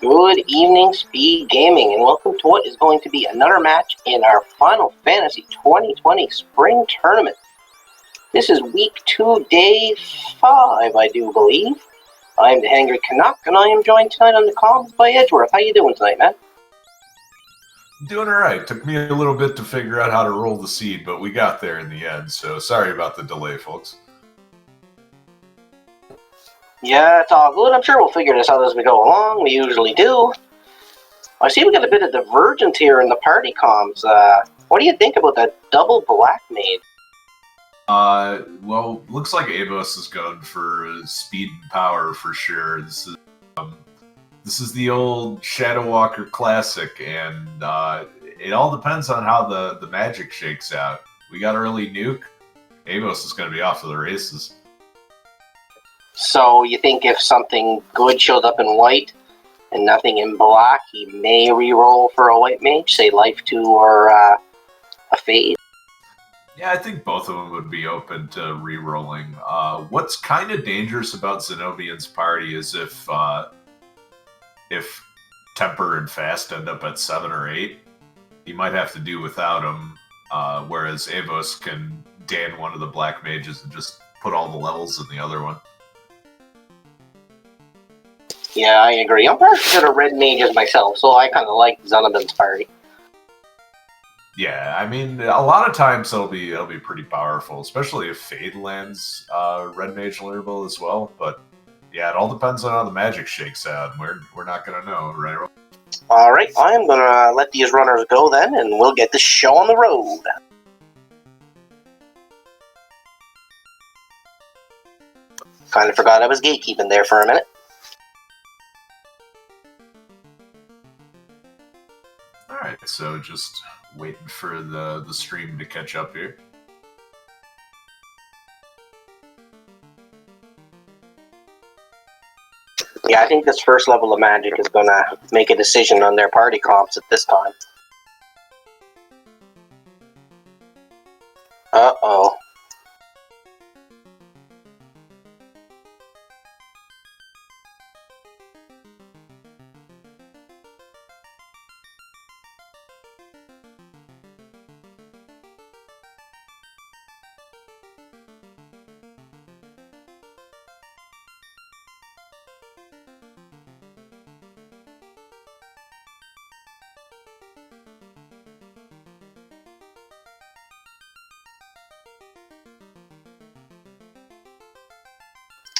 Good evening, Speed Gaming, and welcome to what is going to be another match in our Final Fantasy 2020 Spring Tournament. This is Week 2, Day 5, I do believe. I'm the Hangry Canuck, and I am joined tonight on the comms by Edgeworth. How you doing tonight, man? Doing all right. Took me a little bit to figure out how to roll the seed, but we got there in the end, so sorry about the delay, folks. Yeah, it's all good. I'm sure we'll figure this out as we go along. We usually do. I see we got a bit of divergence here in the party comms. What do you think about that double black mage? Well, looks like Avos is going for speed and power for sure. This is the old Shadow Walker classic, and it all depends on how the magic shakes out. We got early nuke. Avos is going to be off to the races. So you think if something good shows up in white and nothing in black, he may re-roll for a white mage, say Life 2 or a Fade? Yeah, I think both of them would be open to re-rolling. What's kind of dangerous about Zen0bian's party is if Temper and Fast end up at 7 or 8, you might have to do without them, whereas Avos can Dan one of the black mages and just put all the levels in the other one. Yeah, I agree. I'm pretty good at red mages myself, so I kind of like Zen0bian's party. Yeah, I mean, a lot of times it'll be pretty powerful, especially if Fade lands Red Mage learnable as well. But yeah, it all depends on how the magic shakes out, and we're not gonna know, right? All right, I am gonna let these runners go then, and we'll get this show on the road. Kind of forgot I was gatekeeping there for a minute. All right, so just waiting for the stream to catch up here. Yeah, I think this first level of magic is gonna make a decision on their party comps at this time. Uh-oh.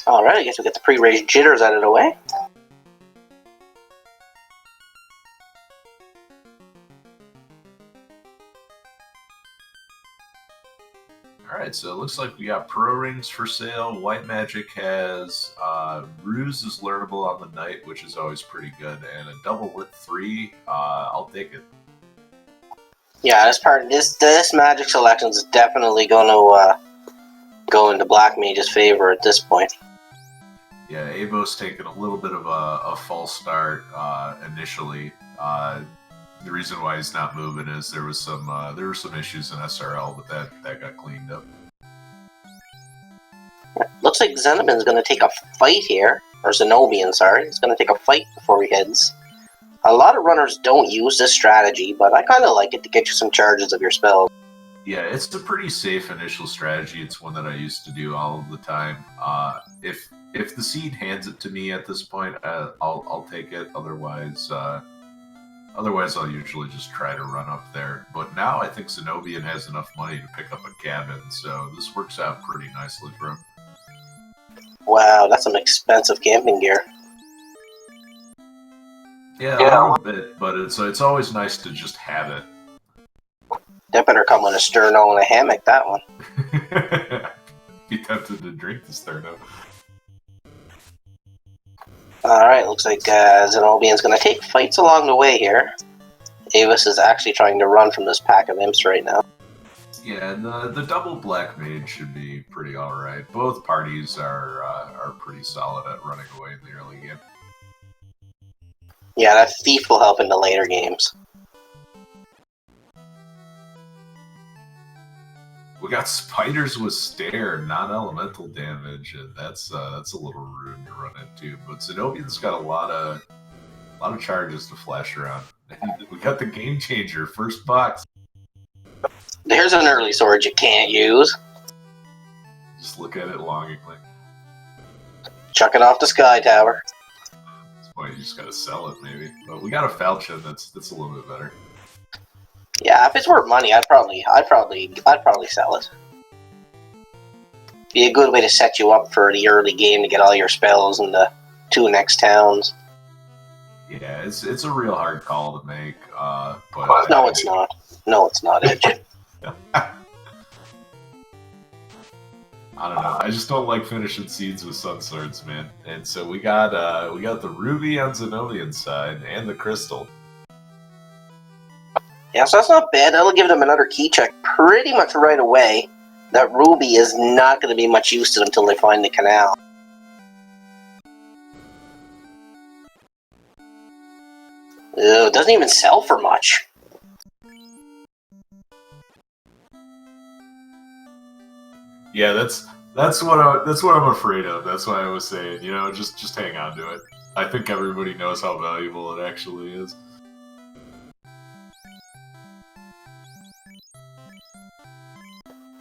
Alright, I guess we get the pre-raised jitters out of the way. Alright, so it looks like we got Pro Rings for sale. White Magic has Ruse is learnable on the Knight, which is always pretty good, and a double lit 3, I'll take it. Yeah, this magic selection is definitely going to go into Black Mage's favor at this point. Yeah, Avos taking a little bit of a false start initially. The reason why he's not moving is there were some issues in SRL, but that got cleaned up. Looks like Zen0bian's going to take a fight here, or Zen0bian, sorry. He's going to take a fight before he heads. A lot of runners don't use this strategy, but I kind of like it to get you some charges of your spells. Yeah, it's a pretty safe initial strategy. It's one that I used to do all of the time. If the seed hands it to me at this point, I'll take it. Otherwise, I'll usually just try to run up there. But now I think Zen0bian has enough money to pick up a cabin, so this works out pretty nicely for him. Wow, that's some expensive camping gear. Yeah, a little bit, but it's always nice to just have it. That better come with a sterno and a hammock, that one. Be tempted to drink the sterno. Alright, looks like Zen0bian's going to take fights along the way here. Avos is actually trying to run from this pack of imps right now. Yeah, and the double black mage should be pretty alright. Both parties are pretty solid at running away in the early game. Yeah, that thief will help in the later games. We got spiders with stare, non-elemental damage, and that's a little rude to run into. But Zen0bian's got a lot of lot of charges to flash around. We got the game changer, first box. There's an early sword you can't use. Just look at it longingly. Chuck it off the sky tower. At this point, you just gotta sell it, maybe. But we got a falchion that's a little bit better. Yeah, if it's worth money, I'd probably sell it. Be a good way to set you up for the early game to get all your spells in the 2 next towns. Yeah, it's a real hard call to make. But no, it's not. No, it's not, Edge. I don't know. I just don't like finishing seeds with sun swords, man. And so we got the ruby on Zen0bian side and the crystal. Yeah, so that's not bad. That'll give them another key check pretty much right away. That ruby is not going to be much use to them until they find the canal. Ew, it doesn't even sell for much. Yeah, that's what I'm afraid of. That's why I was saying, just hang on to it. I think everybody knows how valuable it actually is.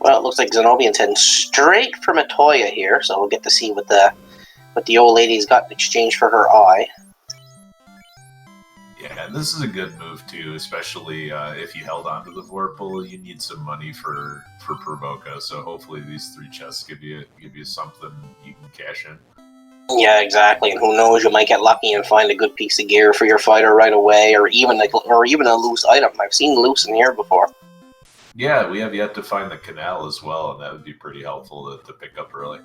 Well, it looks like Zen0bian's heading straight for Matoya here, so we'll get to see what the old lady's got in exchange for her eye. Yeah, and this is a good move too, especially if you held on to the Vorpal. You need some money for Provoca, so hopefully these 3 chests give you something you can cash in. Yeah, exactly. And who knows, you might get lucky and find a good piece of gear for your fighter right away, or even a loose item. I've seen loose in here before. Yeah, we have yet to find the canal as well, and that would be pretty helpful to pick up early.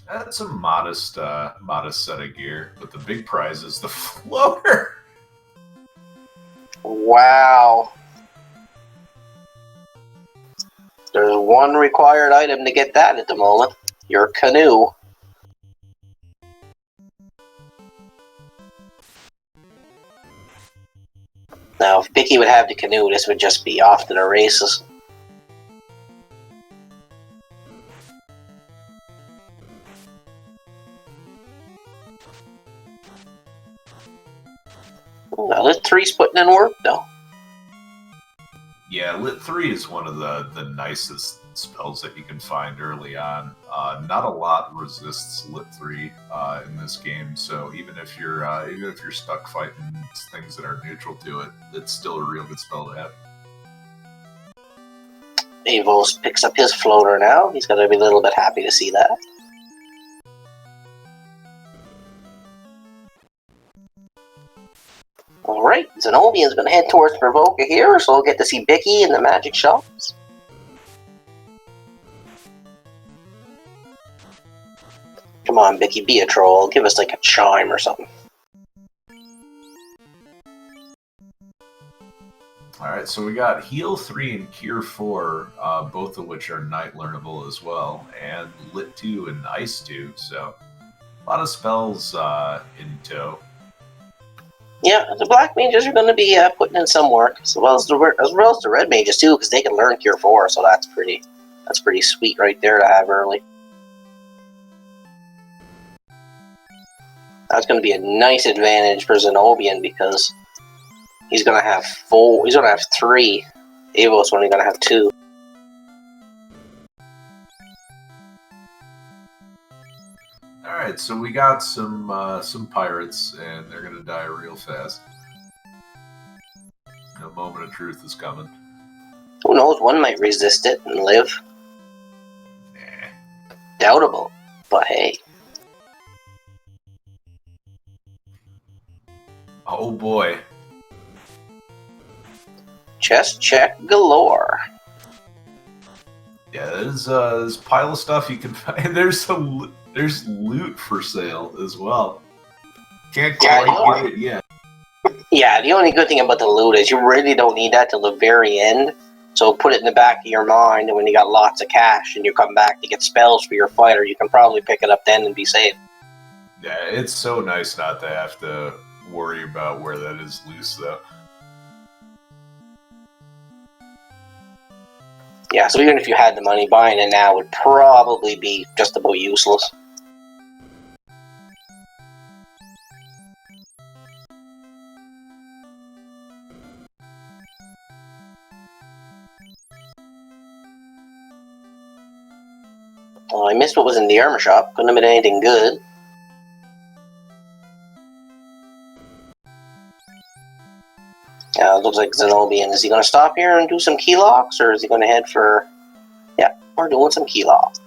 That's a modest set of gear, but the big prize is the floater. Wow. There's one required item to get that at the moment. Your canoe. Now, if Bicky would have the canoe, this would just be off to the races. Now, Lit 3's putting in work, though. Yeah, Lit 3 is one of the nicest spells that you can find early on. Not a lot resists Lit 3 in this game, so even if you're stuck fighting things that are neutral to it, it's still a real good spell to have. Avos picks up his floater now. He's going to be a little bit happy to see that. Alright, Zen0bian's going to head towards Provoca here, so we'll get to see Bicky in the magic shops. Come on, Bicky, be a troll. Give us like a chime or something. Alright, so we got Heal 3 and Cure 4, both of which are night learnable as well, and Lit 2 and Ice 2, so a lot of spells in tow. Yeah, the black mages are going to be putting in some work, as well as the red mages too, because they can learn Cure 4, so that's pretty sweet right there to have early. That's going to be a nice advantage for Zen0bian because he's going to have 4. He's going to have 3. Avos only going to have 2. Alright, so we got some pirates, and they're gonna die real fast. A moment of truth is coming. Who knows, one might resist it and live. Nah. Doubtable, but hey. Oh boy. Chest check galore. Yeah, there's a pile of stuff you can find. There's loot for sale as well. Can't quite get it yet. Yeah, the only good thing about the loot is you really don't need that till the very end. So put it in the back of your mind, and when you got lots of cash and you come back to get spells for your fighter, you can probably pick it up then and be safe. Yeah, it's so nice not to have to worry about where that is loose, though. Yeah, so even if you had the money, buying it now would probably be just about useless. Oh, I missed what was in the armor shop. Couldn't have been anything good. It looks like Zen0bian. Is he going to stop here and do some key locks, or is he going to head for... Yeah, we're doing some key locks.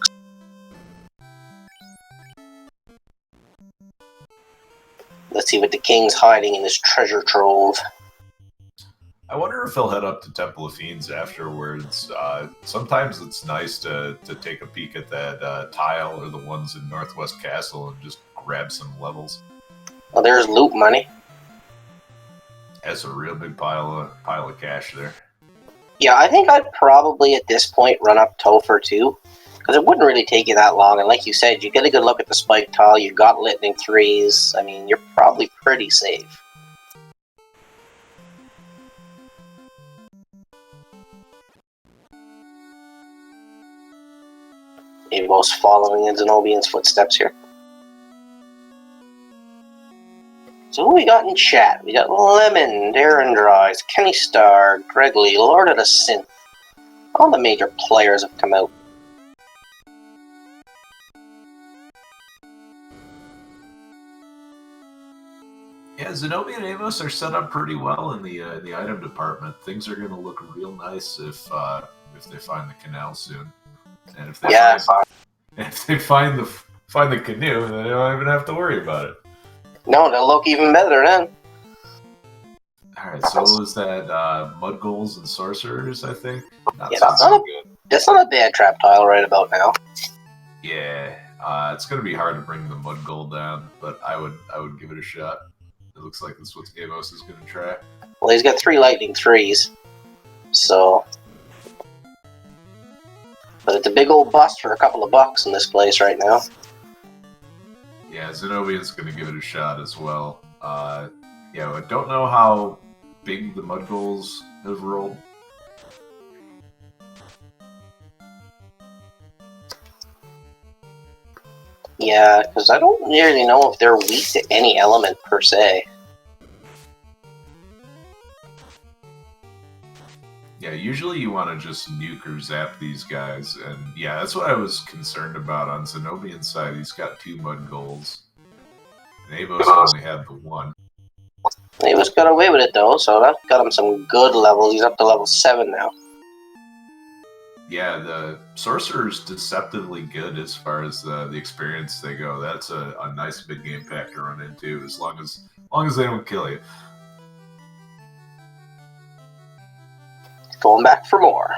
Let's see what the king's hiding in this treasure trove. I wonder if he'll head up to Temple of Fiends afterwards. Sometimes it's nice to take a peek at that tile or the ones in Northwest Castle and just grab some levels. Well, there's loot money. That's a real big pile of cash there. Yeah, I think I'd probably at this point run up Topher too, because it wouldn't really take you that long. And like you said, you get a good look at the spike tile. You got lightning threes. I mean, you're probably pretty safe. Avos following in Zen0bian's footsteps here. So who we got in chat? We got Lemon, Darren Dries, Kenny Starr, Greg Lee, Lord of the Synth. All the major players have come out. Yeah, Zen0bian and Avos are set up pretty well in the item department. Things are going to look real nice if they find the canal soon, and if they find the canoe, then they don't even have to worry about it. No, they'll look even better then. Alright, so what was that? Mud Goals and Sorcerers, I think? Yeah, that's not a bad trap tile right about now. Yeah, it's going to be hard to bring the Mud Goal down, but I would give it a shot. It looks like that's what Avos is going to try. Well, he's got 3 lightning threes, so... But it's a big old bust for a couple of bucks in this place right now. Yeah, Zen0bian's going to give it a shot as well. Yeah, I don't know how big the Mud Goals have rolled. Yeah, because I don't really know if they're weak to any element per se. Yeah, usually you want to just nuke or zap these guys, and yeah, that's what I was concerned about on Zen0bian's side. He's got 2 Mud Goals, and Avos only had the 1. Avos got away with it though, so that got him some good levels. He's up to level 7 now. Yeah, the Sorcerer's deceptively good as far as the experience they go. That's a nice big game pack to run into, as long as they don't kill you. Going back for more.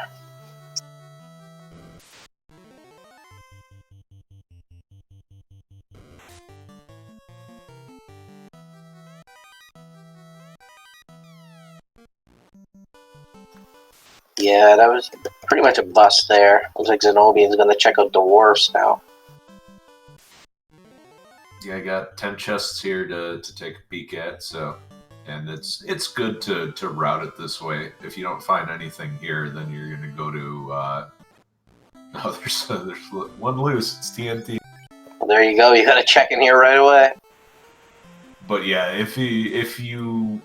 Yeah, that was pretty much a bust there. Looks like Zen0bian's going to check out Dwarfs now. Yeah, I got 10 chests here to take a peek at, so... And it's good to route it this way. If you don't find anything here, then you're going to go to... Oh, there's one loose. It's TNT. Well, there you go. You got to check in here right away. But yeah, if you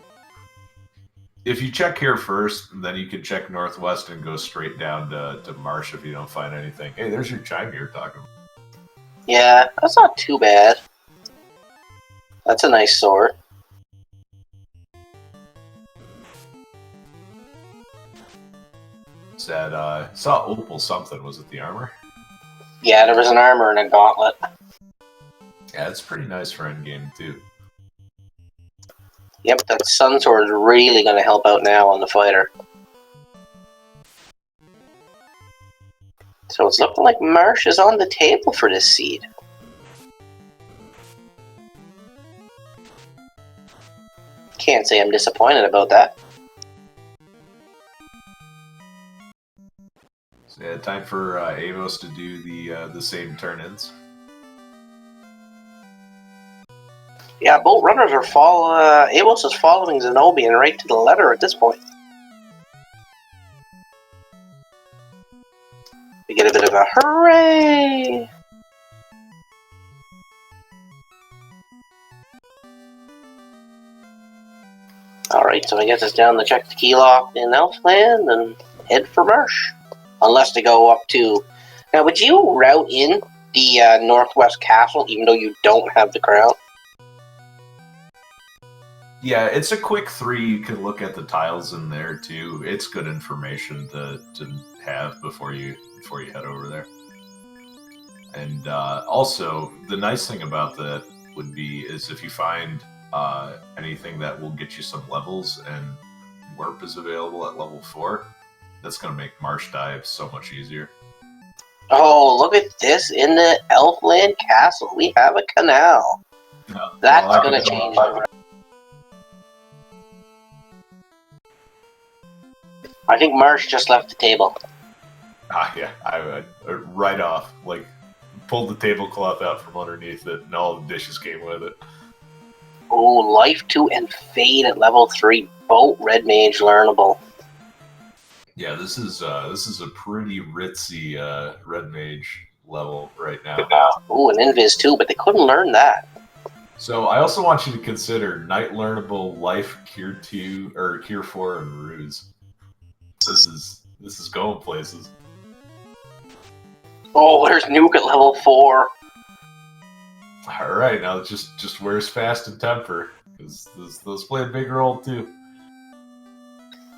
check here first, then you can check northwest and go straight down to Marsh if you don't find anything. Hey, there's your chime you're talking about. Yeah, that's not too bad. That's a nice sword. Said, saw Opal something. Was it the armor? Yeah, there was an armor and a gauntlet. Yeah, it's pretty nice for endgame, too. Yep, that sun sword is really going to help out now on the fighter. So it's looking like Marsh is on the table for this seed. Can't say I'm disappointed about that. So yeah, time for Avos to do the same turn-ins. Yeah, both runners are Avos is following Zen0bian right to the letter at this point. We get a bit of a hooray! Alright, so I guess it's down to check the key lock in Elfland and head for Marsh. Unless they go up to... Now, would you route in the Northwest Castle even though you don't have the crown? Yeah, it's a quick 3. You can look at the tiles in there too. It's good information to have before you head over there. And also, the nice thing about that would be is if you find anything that will get you some levels and warp is available at level 4, that's going to make marsh dives so much easier. Oh, look at this. In the Elfland Castle, we have a canal. No, That's well, going to change the... I think Marsh just left the table. Yeah, I right off, like, pulled the tablecloth out from underneath it, and all the dishes came with it. Oh, Life 2 and Fade at level 3, both Red Mage learnable. Yeah, this is a pretty ritzy Red Mage level right now. Ooh, and Invis too, but they couldn't learn that. So I also want you to consider Night Learnable, Life, Cure 2, or Cure 4, and Ruse. This is going places. Oh, there's Nuke at level 4. All right, now just where's Fast and Temper, because those play a big role too.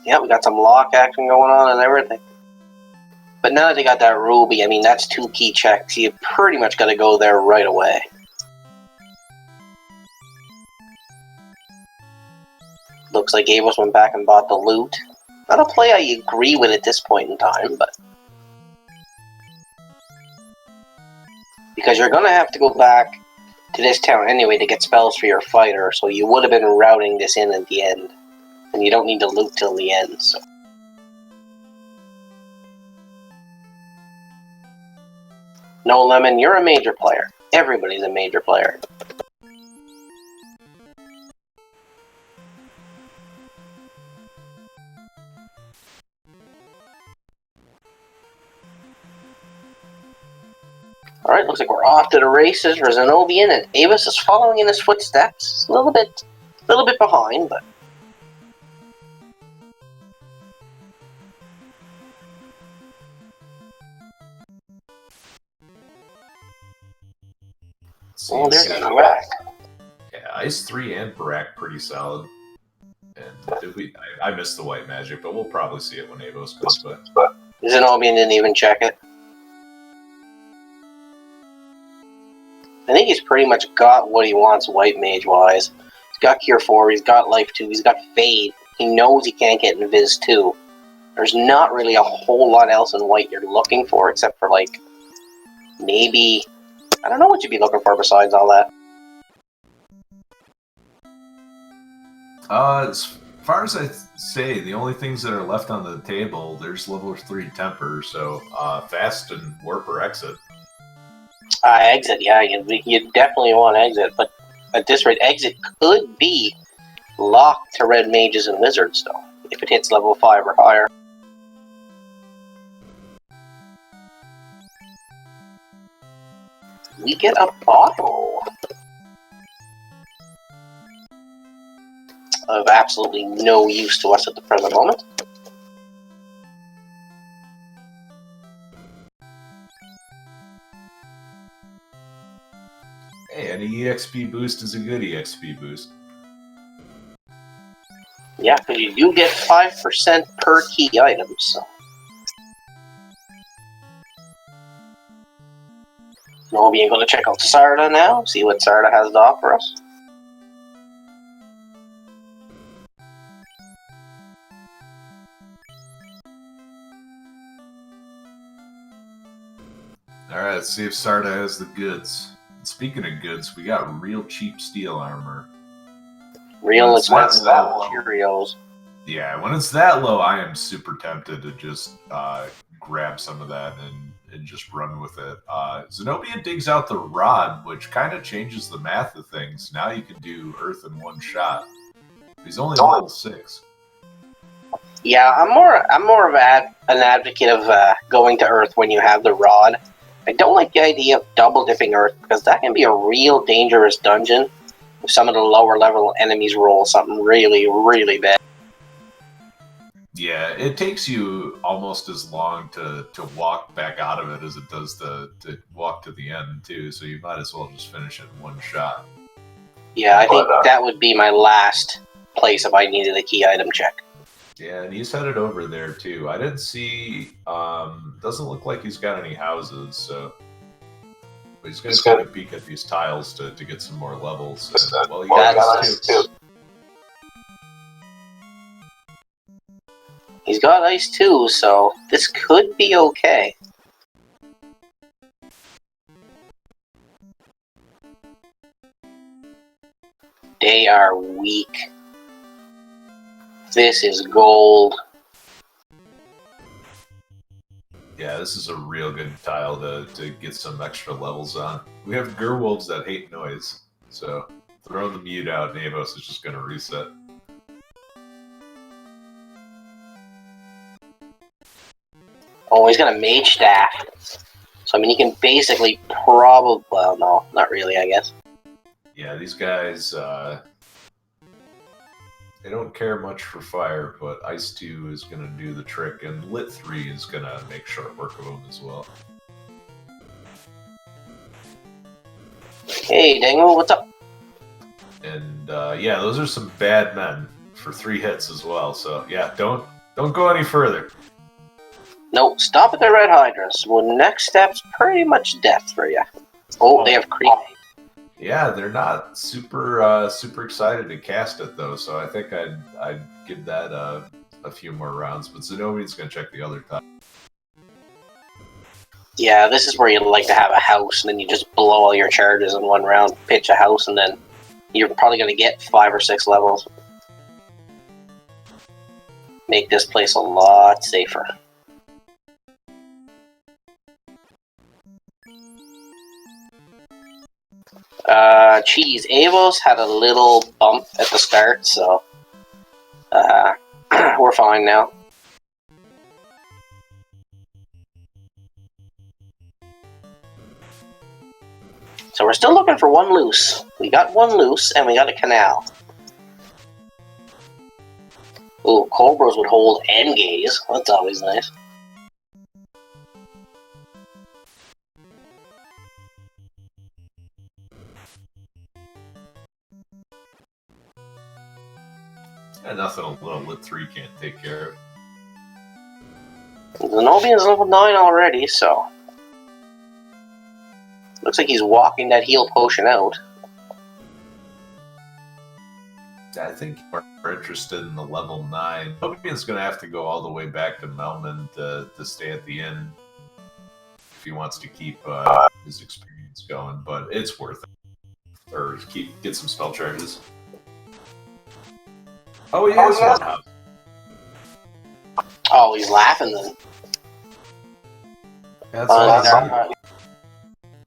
Yeah, we got some lock action going on and everything. But now that they got that Ruby, I mean, that's 2 key checks. You pretty much got to go there right away. Looks like Avos went back and bought the loot. Not a play I agree with at this point in time, but... Because you're going to have to go back to this town anyway to get spells for your fighter, so you would have been routing this in at the end. And you don't need to loot till the end, so... No, Lemon, you're a major player. Everybody's a major player. Alright, looks like we're off to the races for Zen0bian, and Avos is following in his footsteps. A little bit behind, but... Oh, there's Barak. Yeah, Ice 3 and Barak pretty solid. And I missed the white magic, but we'll probably see it when Avos goes by. Zen0bian didn't even check it. I think he's pretty much got what he wants white mage-wise. He's got Cure 4, he's got Life 2, he's got Fade. He knows he can't get Invis 2. There's not really a whole lot else in white you're looking for, except for, like, maybe... I don't know what you'd be looking for besides all that. As far as I say, the only things that are left on the table, there's level 3 Temper, so Fast and Warp or Exit. Exit, yeah, you definitely want Exit, but at this rate, Exit could be locked to Red Mages and Wizards, though, if it hits level 5 or higher. We get a bottle of absolutely no use to us at the present moment. Hey, any EXP boost is a good EXP boost. Yeah, because you do get 5% per key item, so... We'll be able to check out Sarda now, see what Sarda has to offer us. Alright, let's see if Sarda has the goods. Speaking of goods, we got real cheap steel armor. Real expensive Cheerios. Yeah, when it's that low, I am super tempted to just grab some of that and just run with it. Zen0bian digs out the rod, which kind of changes the math of things. Now you can do Earth in one shot. He's only level 6. Yeah, I'm more of an advocate of going to Earth when you have the rod. I don't like the idea of double dipping Earth because that can be a real dangerous dungeon if some of the lower level enemies roll something really, really bad. Yeah, it takes you almost as long to walk back out of it as it does to walk to the end, too, so you might as well just finish it in one shot. Yeah, I think that would be my last place if I needed a key item check. Yeah, and he's headed over there, too. I didn't see... doesn't look like he's got any houses, so... But he's going to take a peek at these tiles to get some more levels. And, well, he got us, too. He's got ice too, so this could be okay. They are weak. This is gold. Yeah, this is a real good tile to get some extra levels on. We have Gerwolves that hate noise, so throwing the mute out, Avos is just going to reset. Oh, he's got a mage staff. So, I mean, he can basically probably... Well, no, not really, I guess. Yeah, these guys, they don't care much for fire, but Ice 2 is going to do the trick, and Lit 3 is going to make short work of them as well. Hey, Dango, what's up? And, yeah, those are some bad men for 3 hits as well, so, yeah, don't go any further. No, stop at the Red Hydras. Well, next step's pretty much death for you. Oh, they have creep. Yeah, they're not super super excited to cast it though, so I think I'd give that a few more rounds. But Zen0bian's gonna check the other time. Yeah, this is where you like to have a house, and then you just blow all your charges in one round, pitch a house, and then you're probably gonna get 5 or 6 levels. Make this place a lot safer. Geez, Avos had a little bump at the start, so we're fine now. So we're still looking for one loose. We got one loose, and we got a canal. Ooh, Cobras would hold and gaze. That's always nice. And nothing a little Lit 3 can't take care of. Zen0bian's level 9 already, so... Looks like he's walking that heal potion out. I think we're interested in the level 9. Zen0bian's going to have to go all the way back to Melman to stay at the end if he wants to keep his experience going, but it's worth it. Or get some spell charges. Oh, he has one house. Oh, he's laughing then. That's awesome.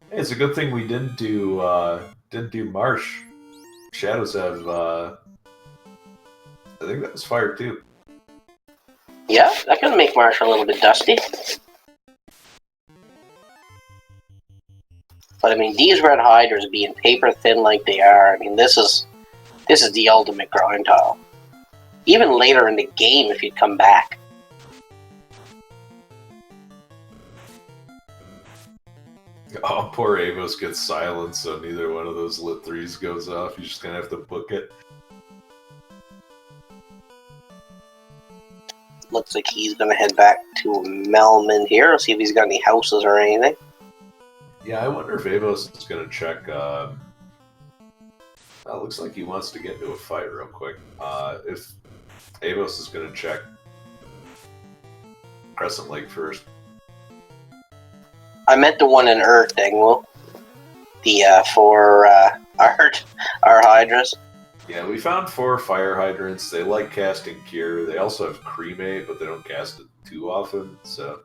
Hey, it's a good thing we didn't do Marsh. Shadows have I think that was fire too. Yeah, that can make Marsh a little bit dusty. But I mean, these Red Hydras being paper thin like they are, I mean, this is the ultimate grind tile. Even later in the game, if you'd come back. Oh, poor Avos gets silenced, so neither one of those Lit 3s goes off. You're just gonna have to book it. Looks like he's gonna head back to Melman here, see if he's got any houses or anything. Yeah, I wonder if Avos is gonna check. Looks like he wants to get into a fight real quick. If Avos is gonna check Crescent Lake first. I meant the one in Earth, Dangwell. The 4 our Hydras. Yeah, we found 4 fire hydrants. They like casting Cure. They also have Cremate, but they don't cast it too often, so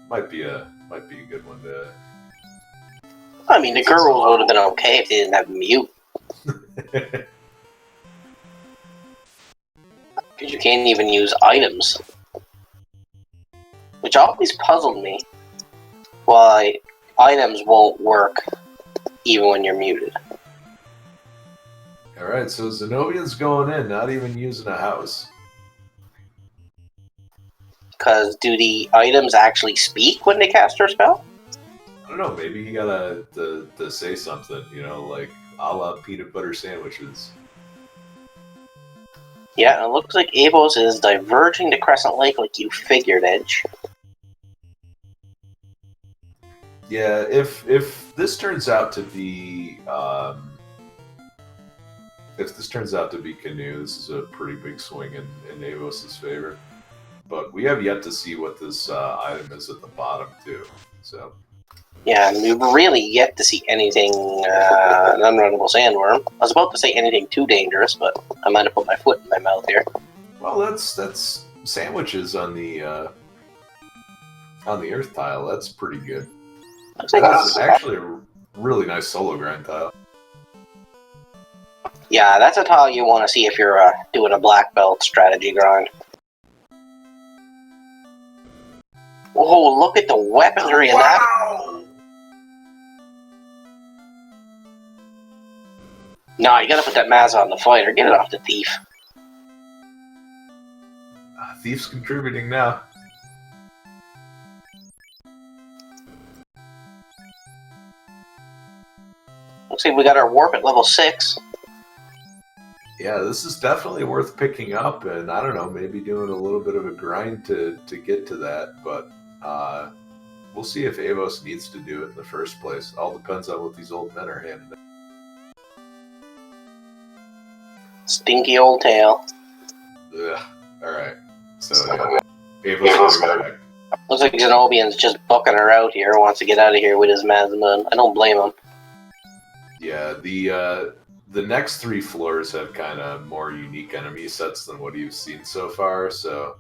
might be a might be a good one to. I mean, the girls would have been okay if they didn't have mute. Because you can't even use items. Which always puzzled me. Why items won't work even when you're muted. Alright, so Zen0bian's going in, not even using a house. Because do the items actually speak when they cast their spell? I don't know, maybe he got to say something, you know, like a la peanut butter sandwiches. Yeah, it looks like Avos is diverging to Crescent Lake like you figured, Edge. Yeah, if this turns out to be Canoe, this is a pretty big swing in Avos' favor. But we have yet to see what this item is at the bottom too. So yeah, and we've really yet to see anything an unrunnable sandworm. I was about to say anything too dangerous, but I might have put my foot in my mouth here. Well, that's sandwiches on the earth tile. That's pretty good. Looks like That's actually a really nice solo grind tile. yeah, that's a tile you want to see if you're doing a black belt strategy grind. Oh, look at the weaponry in that. No, you gotta put that Maz on the fighter. Get it off the thief. Thief's contributing now. Looks like we got our warp at level 6. Yeah, this is definitely worth picking up, and I don't know, maybe doing a little bit of a grind to get to that, but we'll see if Avos needs to do it in the first place. All depends on what these old men are handing. Stinky old tail. Ugh. Alright. So, yeah. Avos go back. Looks like Zen0bian's just bucking her out here. Wants to get out of here with his Mazmoon. I don't blame him. Yeah, the next 3 floors have kind of more unique enemy sets than what you've seen so far, so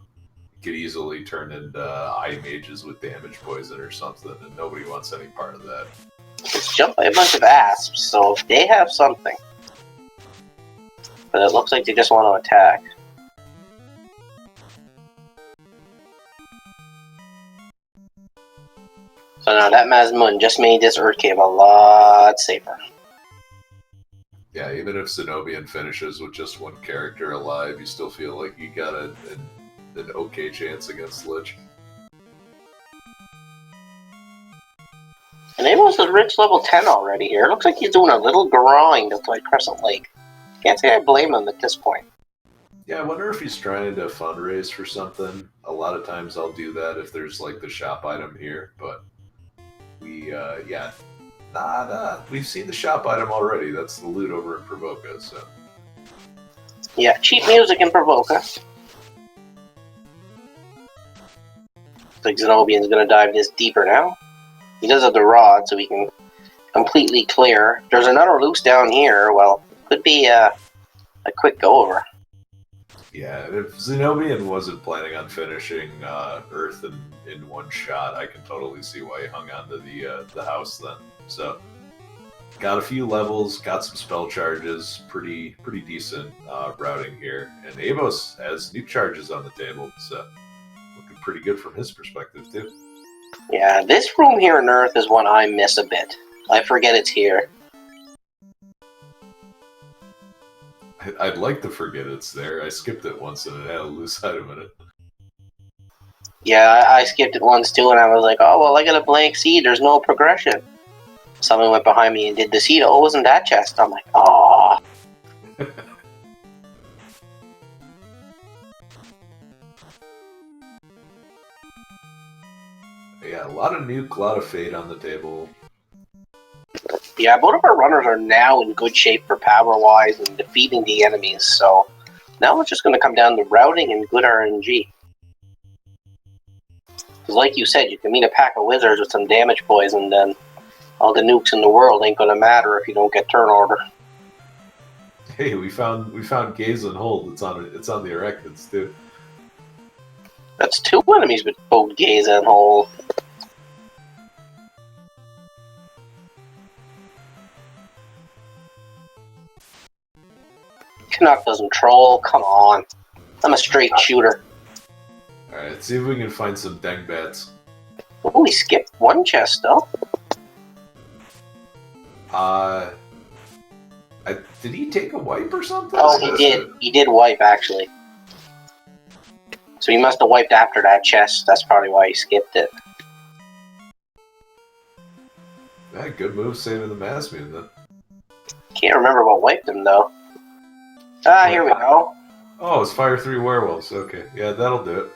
it could easily turn into eye mages with damage poison or something, and nobody wants any part of that. It's jumped by a bunch of asps, so if they have something. But it looks like they just want to attack. So now that Mazmoon just made this Earth Cave a lot safer. Yeah, even if Zen0bian finishes with just 1 character alive, you still feel like you got an okay chance against Lich. And Avos is rich level 10 already here. Looks like he's doing a little grind to play Crescent Lake. Can't say I blame him at this point. Yeah, I wonder if he's trying to fundraise for something. A lot of times I'll do that if there's like the shop item here, but we've seen the shop item already. That's the loot over in Provoca, so. Yeah, cheap music in Provoca. Looks like Zen0bian's gonna dive this deeper now. He does have the rod, so he can completely clear. There's another loose down here. Well, could be a quick go-over. Yeah, if Zen0bian wasn't planning on finishing Earth in 1 shot, I can totally see why he hung on to the house then. So, got a few levels, got some spell charges, pretty decent routing here. And Avos has new charges on the table, so looking pretty good from his perspective too. Yeah, this room here in Earth is one I miss a bit. I forget it's here. I'd like to forget it's there. I skipped it once and it had a loose item in it. Yeah, I skipped it once too, and I was like, oh, well, I got a blank seed. There's no progression. Someone went behind me and did the seed. Oh, it wasn't that chest. I'm like, oh. Yeah, a lot of nuke, a lot of fade on the table. Yeah, both of our runners are now in good shape for power-wise and defeating the enemies, so now it's just going to come down to routing and good RNG. Because like you said, you can meet a pack of wizards with some damage poison, then all the nukes in the world ain't going to matter if you don't get turn order. Hey, we found Gaze and Hold. It's on the Arachnids too. That's 2 enemies with both Gaze and Hole. Canuck doesn't troll. Come on. I'm a straight shooter. Alright, let's see if we can find some dingbats. Oh, we skipped one chest, though. Did he take a wipe or something? Oh, he did. He did wipe, actually. So he must have wiped after that chest. That's probably why he skipped it. Yeah, good move saving the mass move, then. Can't remember what wiped him, though. Ah, here we go. Oh, it's Fire 3 Werewolves. Okay, yeah, that'll do it.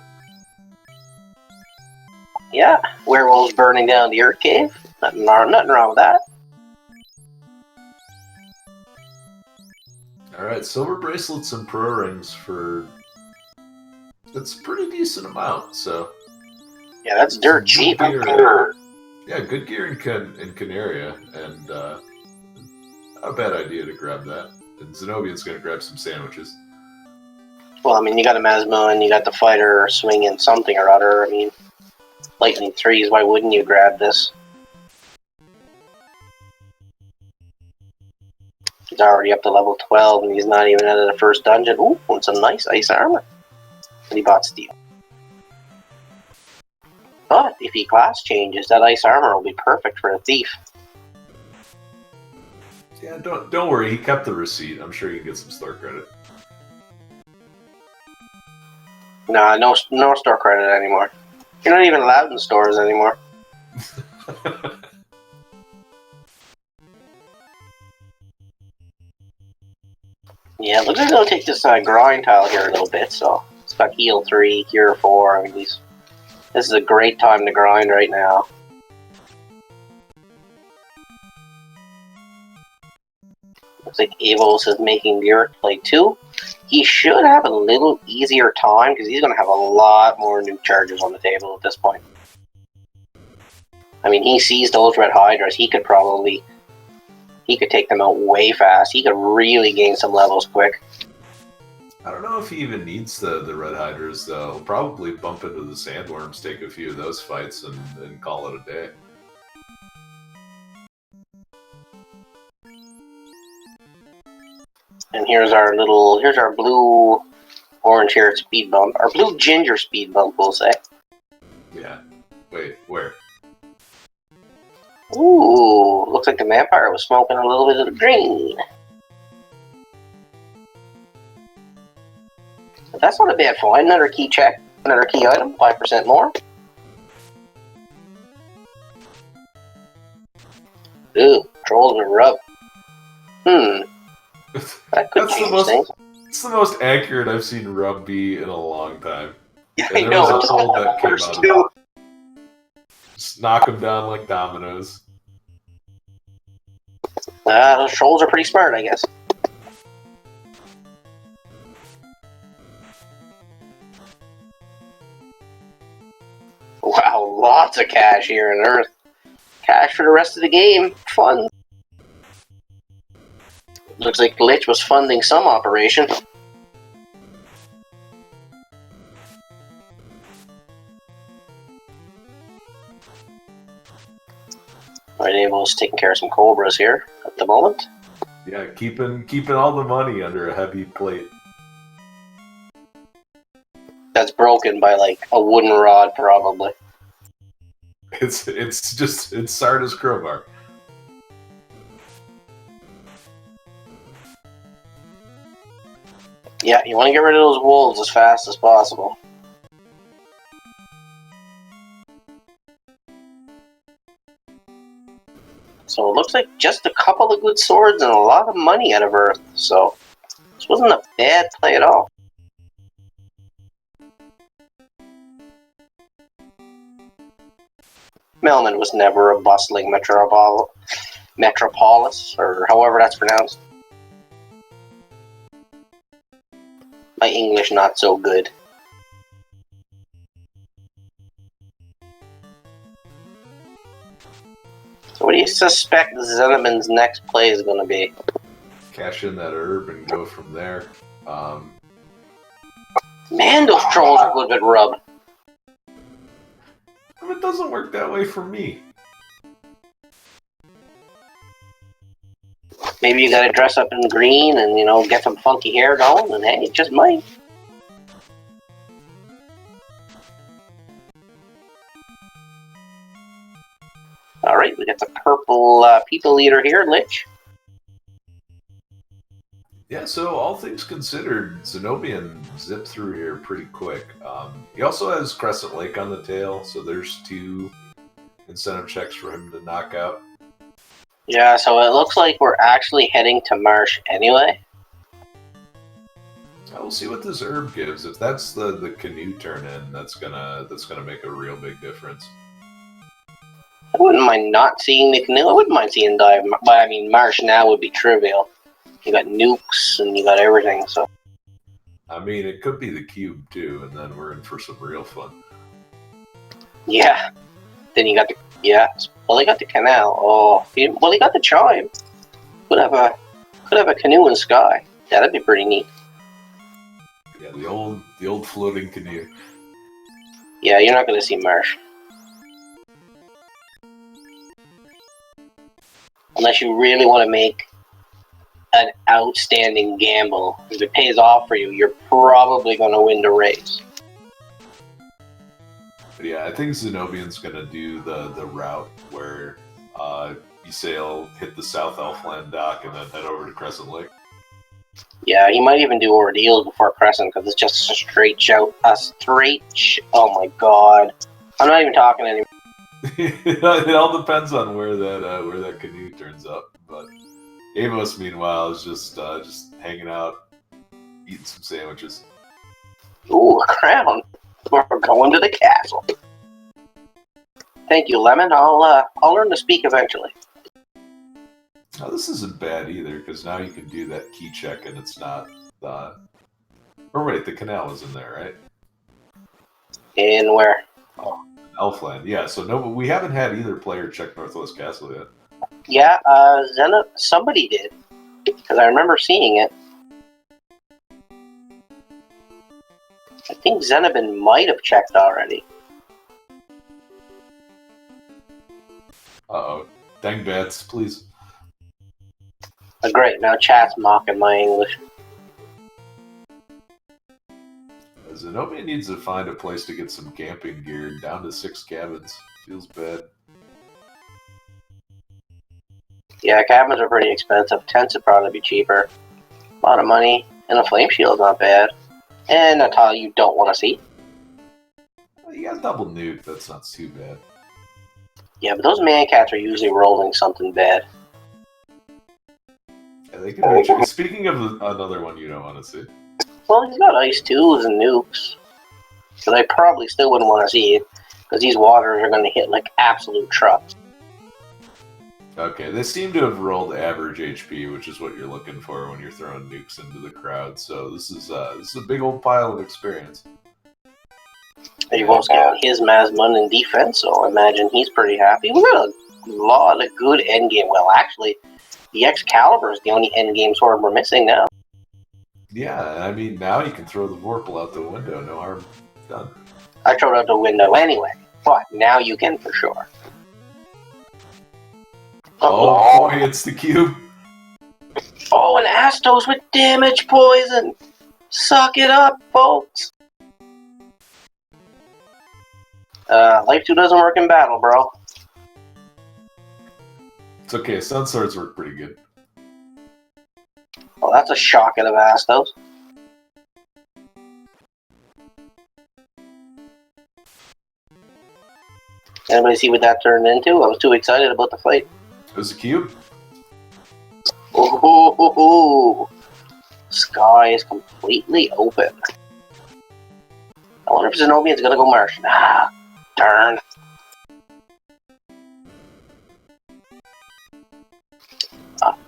Yeah, werewolves burning down the Earth Cave. Nothing wrong with that. Alright, silver bracelets and pro rings for... It's a pretty decent amount, so... Yeah, that's dirt cheap. Yeah, good gear in Canaria, and not a bad idea to grab that. And Zen0bian's gonna grab some sandwiches. Well, I mean, you got a Masmo and you got the fighter swinging something or other. I mean, lightning threes, why wouldn't you grab this? He's already up to level 12 and he's not even out of the first dungeon. Ooh, and some nice ice armor. And he bought steel. But if he class changes, that ice armor will be perfect for a thief. Yeah, don't worry, he kept the receipt. I'm sure you can get some store credit. Nah, no store credit anymore. You're not even allowed in stores anymore. Yeah, looks like they'll take this grind tile here a little bit, so it's got heal 3, cure 4. I mean, this is a great time to grind right now. Looks like Avos is making the Earth play 2. He should have a little easier time because he's going to have a lot more new charges on the table at this point. I mean, he sees those red hydras. He could take them out way fast. He could really gain some levels quick. I don't know if he even needs the red hydras, though. He'll probably bump into the sandworms, take a few of those fights, and call it a day. And here's our blue orange haired speed bump. Our blue ginger speed bump, we'll say. Yeah. Wait, where? Ooh, looks like the vampire was smoking a little bit of the green. But that's not a bad find. Another key check, another key item, 5% more. Ooh, trolls and rub. That could change things. It's the most accurate I've seen Rub be in a long time. Yeah, And I know. was a troll that came out. Just knock them down like dominoes. Those trolls are pretty smart, I guess. Wow, lots of cash here on Earth. Cash for the rest of the game. Fun. Looks like Lich was funding some operation. Right, Avos taking care of some cobras here at the moment. Yeah, keeping all the money under a heavy plate. That's broken by like a wooden rod, probably. It's Sarda's crowbar. Yeah, you want to get rid of those wolves as fast as possible. So it looks like just a couple of good swords and a lot of money out of Earth. So this wasn't a bad play at all. Melman was never a bustling metropolis, or however that's pronounced. My English not so good. So what do you suspect Zen0bian's next play is going to be? Cash in that herb and go from there. Man, those trolls are good at rub. It doesn't work that way for me. Maybe you gotta dress up in green and, get some funky hair going, and hey, it just might. Alright, we got the purple people leader here, Lich. Yeah, so all things considered, Zen0bian zipped through here pretty quick. He also has Crescent Lake on the tail, so there's 2 incentive checks for him to knock out. Yeah, so it looks like we're actually heading to Marsh anyway. We'll see what this herb gives. If that's the canoe turn in, that's gonna make a real big difference. I wouldn't mind not seeing the canoe. I wouldn't mind seeing dive, but I mean, Marsh now would be trivial. You got nukes and you got everything, so. I mean, it could be the cube too, and then we're in for some real fun. Yeah. Then you got the Well, they got the canal. Oh, well, they got the chime. Could have a canoe in sky. Yeah, that'd be pretty neat. Yeah, the old floating canoe. Yeah, you're not gonna see Marsh. Unless you really want to make an outstanding gamble. If it pays off for you, you're probably going to win the race. But yeah, I think Zen0bian's going to do the route where you sail, hit the South Elfland dock, and then head over to Crescent Lake. Yeah, he might even do Ordeals before Crescent, because it's just a straight shout. Oh my god. I'm not even talking anymore. It all depends on where that canoe turns up. But Avos, meanwhile, is just hanging out, eating some sandwiches. Ooh, a crown. We're going to the castle. Thank you, Lemon. I'll learn to speak eventually. Now, this isn't bad either, because now you can do that key check, and it's not. Or wait, the canal is in there, right? In where? Oh, Elfland. Yeah. So no, but we haven't had either player check Northwest Castle yet. Yeah, somebody did, because I remember seeing it. I think Zen0bian might have checked already. Uh-oh. Dang bats, please. Great, now chat's mocking my English. Zen0bian needs to find a place to get some camping gear. Down to 6 cabins. Feels bad. Yeah, cabins are pretty expensive. Tents would probably be cheaper. A lot of money. And a flame shield's not bad. And a tile you don't want to see. Well, you got double nuke. That's not too bad. Yeah, but those man cats are usually rolling something bad. Yeah, they can be tricky. Speaking of another one you don't want to see. Well, he's got ice tools and nukes. But I probably still wouldn't want to see it. Because these waters are going to hit like absolute trucks. Okay, they seem to have rolled average HP, which is what you're looking for when you're throwing nukes into the crowd. So this is a big old pile of experience. He won't get his Masmun in defense, so I imagine he's pretty happy. We got a lot of good endgame. Well, actually, the Excalibur is the only endgame sword we're missing now. Yeah, I mean, now you can throw the Vorpal out the window. No harm done. I throw it out the window anyway, but now you can for sure. Oh boy, it's the cube. Oh, and Astos with damage poison. Suck it up, folks. Life 2 doesn't work in battle, bro. It's okay, Sun Swords work pretty good. Well, that's a shock out of Astos. Anybody see what that turned into? I was too excited about the fight. It was a cube. Ooh, sky is completely open. I wonder if Zen0bian's gonna go Marsh. Ah, darn.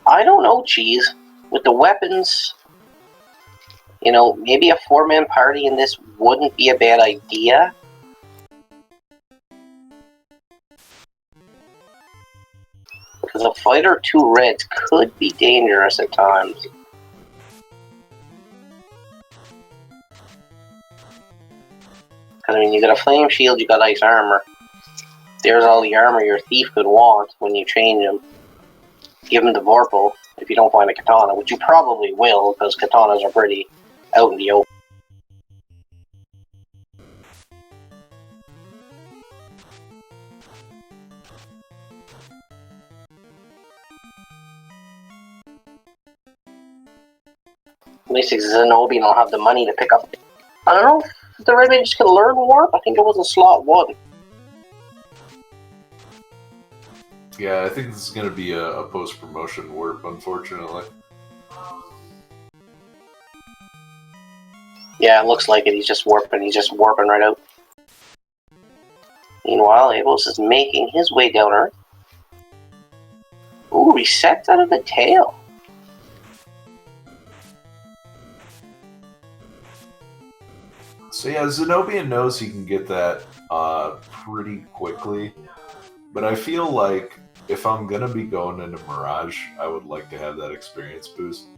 I don't know, Cheese. With the weapons, maybe a 4-man party in this wouldn't be a bad idea. Because a fight or 2 reds could be dangerous at times. Because, I mean, you got a flame shield, you got ice armor. There's all the armor your thief could want when you change him. Give him the Vorpal, if you don't find a katana, which you probably will, because katanas are pretty out in the open. At least Zen0bian will have the money to pick up. I don't know if the Red Mages can learn warp. I think it was in slot 1. Yeah, I think this is going to be a post-promotion warp, unfortunately. Yeah, it looks like it. He's just warping. He's just warping right out. Meanwhile, Avos is making his way down Earth. Ooh, resets out of the tail. So yeah, Zen0bian knows he can get that pretty quickly, but I feel like if I'm gonna be going into Mirage, I would like to have that experience boost.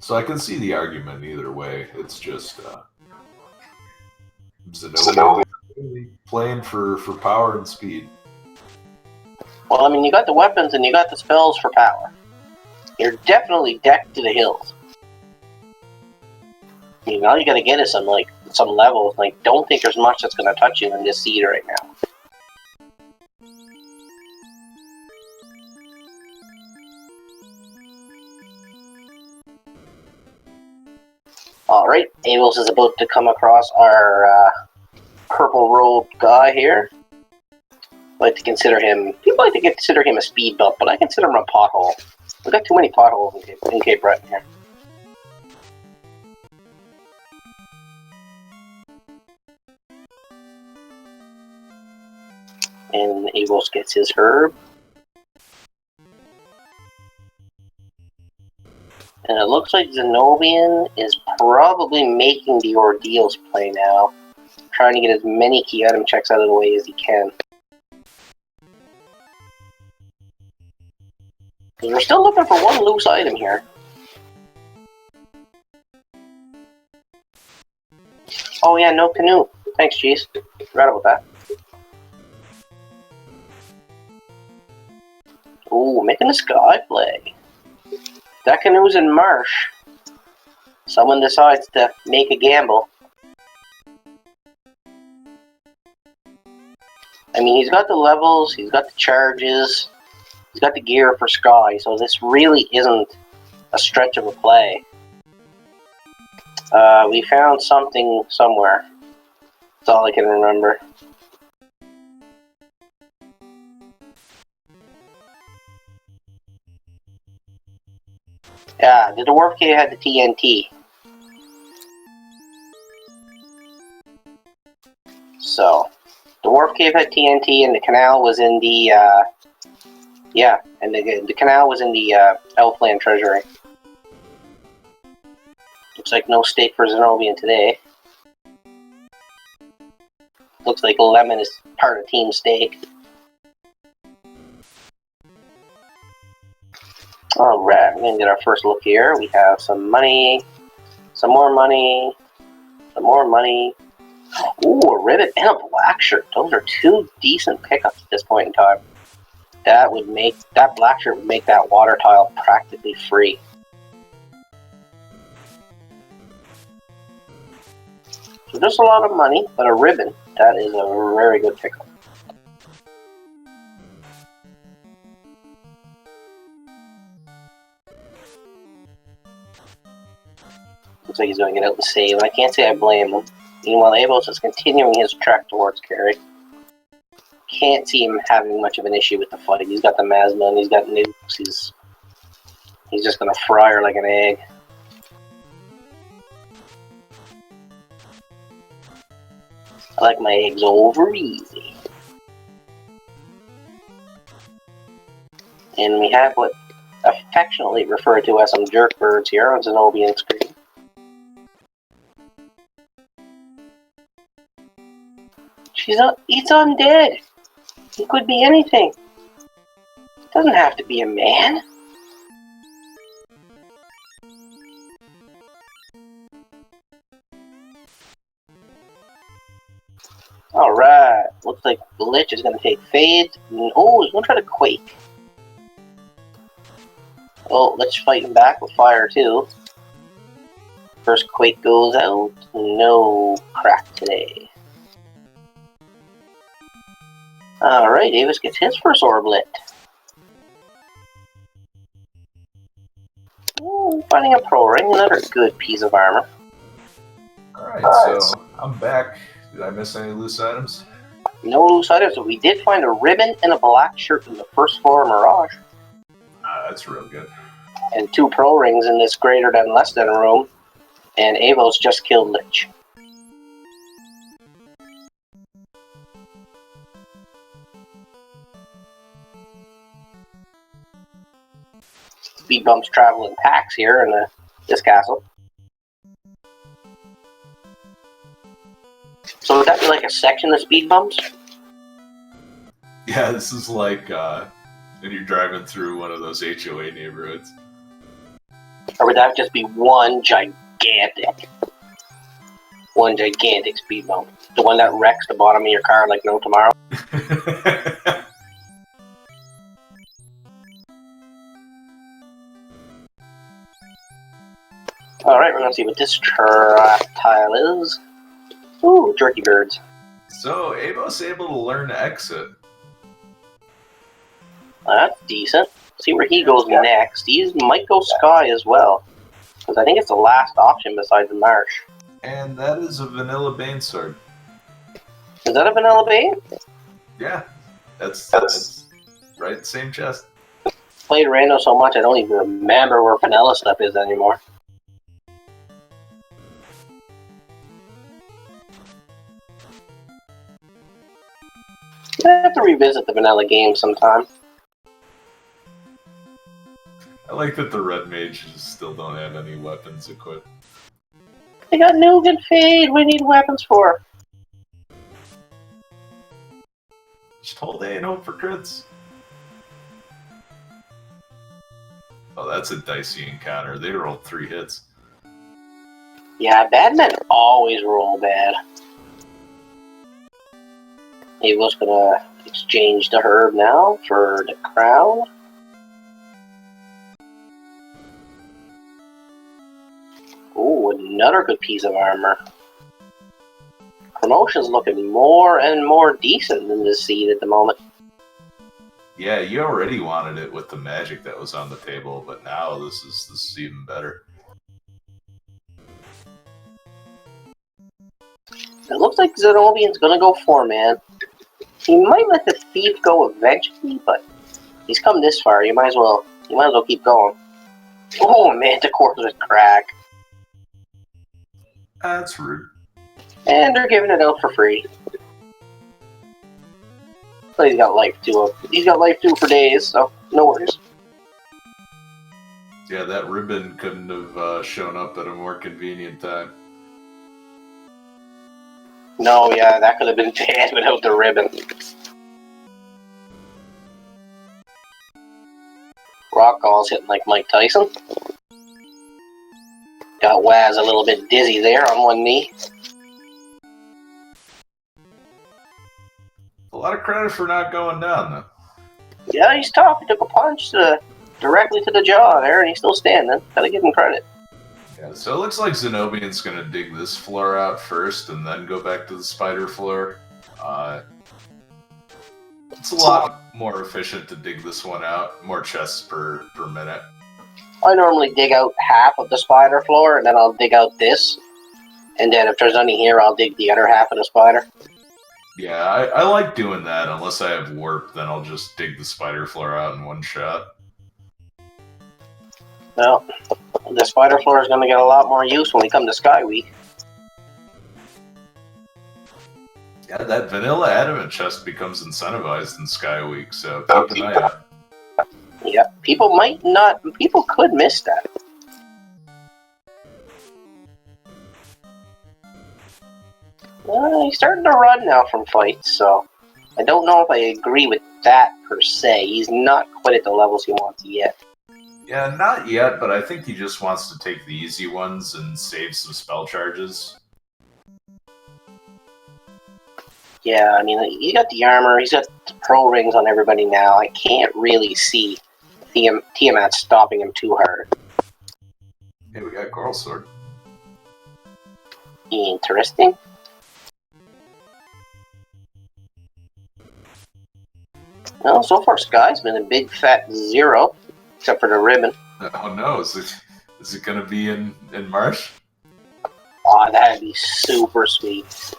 So I can see the argument either way. It's just Zen0bian playing for power and speed. Well, I mean, you got the weapons and you got the spells for power. You're definitely decked to the hills. I mean, all you gotta get is some levels. Like, don't think there's much that's gonna touch you in this seed right now. Alright, Avos is about to come across our purple-robed guy here. People like to consider him a speed bump, but I consider him a pothole. We've got too many potholes in Cape Breton here. And Avos gets his herb. And it looks like Zen0bian is probably making the Ordeals play now. Trying to get as many key item checks out of the way as he can. Because we're still looking for one loose item here. Oh yeah, no canoe. Thanks, Cheese. Forgot about that. Ooh, making a sky play. That canoe's in marsh. Someone decides to make a gamble. I mean, he's got the levels, he's got the charges, he's got the gear for Sky, so this really isn't a stretch of a play. We found something somewhere. That's all I can remember. Yeah, the Dwarf Cave had the TNT. So, the Dwarf Cave had TNT, and the canal was in the, yeah, and the canal was in the, Elfland Treasury. Looks like no steak for Zen0bian today. Looks like Lemon is part of Team Steak. Alright, we're gonna get our first look here. We have some money, some more money, some more money. Ooh, a ribbon and a black shirt. Those are two decent pickups at this point in time. That black shirt would make that water tile practically free. So just a lot of money, but a ribbon, that is a very good pickup. Looks like he's going to get out and save, and I can't say I blame him. Meanwhile, Avos is continuing his trek towards Kerry. Can't see him having much of an issue with the fight. He's got the Masma, and he's got nukes. He's just going to fry her like an egg. I like my eggs over easy. And we have what affectionately referred to as some jerk birds here on Zen0bian's screen. He's undead. He could be anything. Doesn't have to be a man. Alright, looks like the Lich is going to take Fade. Oh, he's going to try to Quake. Oh, let's fight him back with fire too. First quake goes out. No crack today. Alright, Avos gets his first orblet. Finding a pro ring, another good piece of armor. Alright, so I'm back. Did I miss any loose items? No loose items, but we did find a ribbon and a black shirt in the first floor Mirage. That's real good. And 2 pro rings in this greater than less than room. And Avos just killed Lich. Speed bumps travel in packs here in this castle. So would that be like a section of speed bumps? Yeah, this is like when you're driving through one of those HOA neighborhoods. Or would that just be one gigantic speed bump? The one that wrecks the bottom of your car like no tomorrow? Alright, we're gonna see what this trap tile is. Ooh, jerky birds. So, Avos able to learn to exit. That's decent. See where he goes next. He might go Sky as well. Because I think it's the last option besides the Marsh. And that is a vanilla Bane sword. Is that a vanilla Bane? Yeah, that's right, same chest. Played Rando so much I don't even remember where vanilla stuff is anymore. I have to revisit the vanilla game sometime. I like that the red mages still don't have any weapons equipped. They got Nuke and Fade. We need weapons for. Just hold A and hope for crits. Oh, that's a dicey encounter. They rolled 3 hits. Yeah, bad men always roll bad. Avos gonna exchange the herb now for the crown. Ooh, another good piece of armor. Promotion's looking more and more decent than this seed at the moment. Yeah, you already wanted it with the magic that was on the table, but now this is even better. It looks like Zen0bian's gonna go 4-man. He might let the thief go eventually, but he's come this far. You might as well keep going. Oh man, the corpse was crack. That's rude. And they're giving it out for free. But he's got life too. He's got life too for days, so no worries. Yeah, that ribbon couldn't have shown up at a more convenient time. No, yeah, that could have been bad without the ribbon. Rock Gall's hitting like Mike Tyson. Got Waz a little bit dizzy there on one knee. A lot of credit for not going down, though. Yeah, he's tough. He took a punch directly to the jaw there, and he's still standing. Gotta give him credit. Yeah, so it looks like Zen0bian's going to dig this floor out first and then go back to the spider floor. It's a lot more efficient to dig this one out. More chests per minute. I normally dig out half of the spider floor, and then I'll dig out this. And then if there's any here, I'll dig the other half of the spider. Yeah, I like doing that. Unless I have warp, then I'll just dig the spider floor out in one shot. Well, the spider floor is going to get a lot more use when we come to Sky Week. Yeah, that vanilla adamant chest becomes incentivized in Sky Week, so keep an eye out. Yeah, people could miss that. He's starting to run now from fights, so I don't know if I agree with that per se. He's not quite at the levels he wants yet. Yeah, not yet, but I think he just wants to take the easy ones and save some spell charges. Yeah, I mean, he's got the armor, he's got the pro rings on everybody now. I can't really see Tiamat's stopping him too hard. Hey, we got Coral Sword. Interesting. Well, so far Sky's been a big fat 0, except for the ribbon. Oh no, is it gonna be in Marsh? Oh, that'd be super sweet.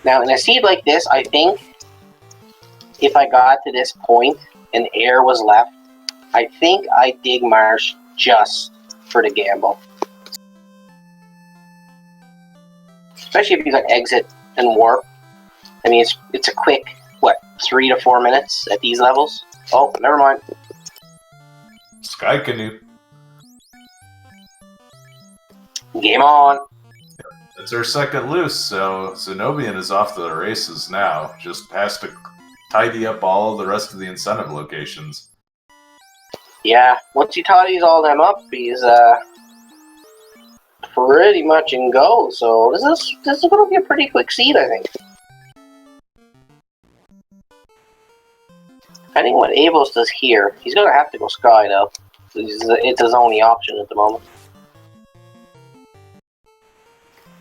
Now, in a seed like this, I think if I got to this point and air was left, I think I'd dig Marsh just for the gamble. Especially if you got exit and warp. I mean, it's a quick, what, 3 to 4 minutes at these levels? Oh, never mind. Sky Canoe. Game on. It's our second loose, so Zen0bian is off to the races now. Just has to tidy up all the rest of the incentive locations. Yeah, once he tidies all them up, he's pretty much in go. So this is going to be a pretty quick seed, I think. Depending on what Avos does here, he's going to have to go Sky, though. It's his only option at the moment.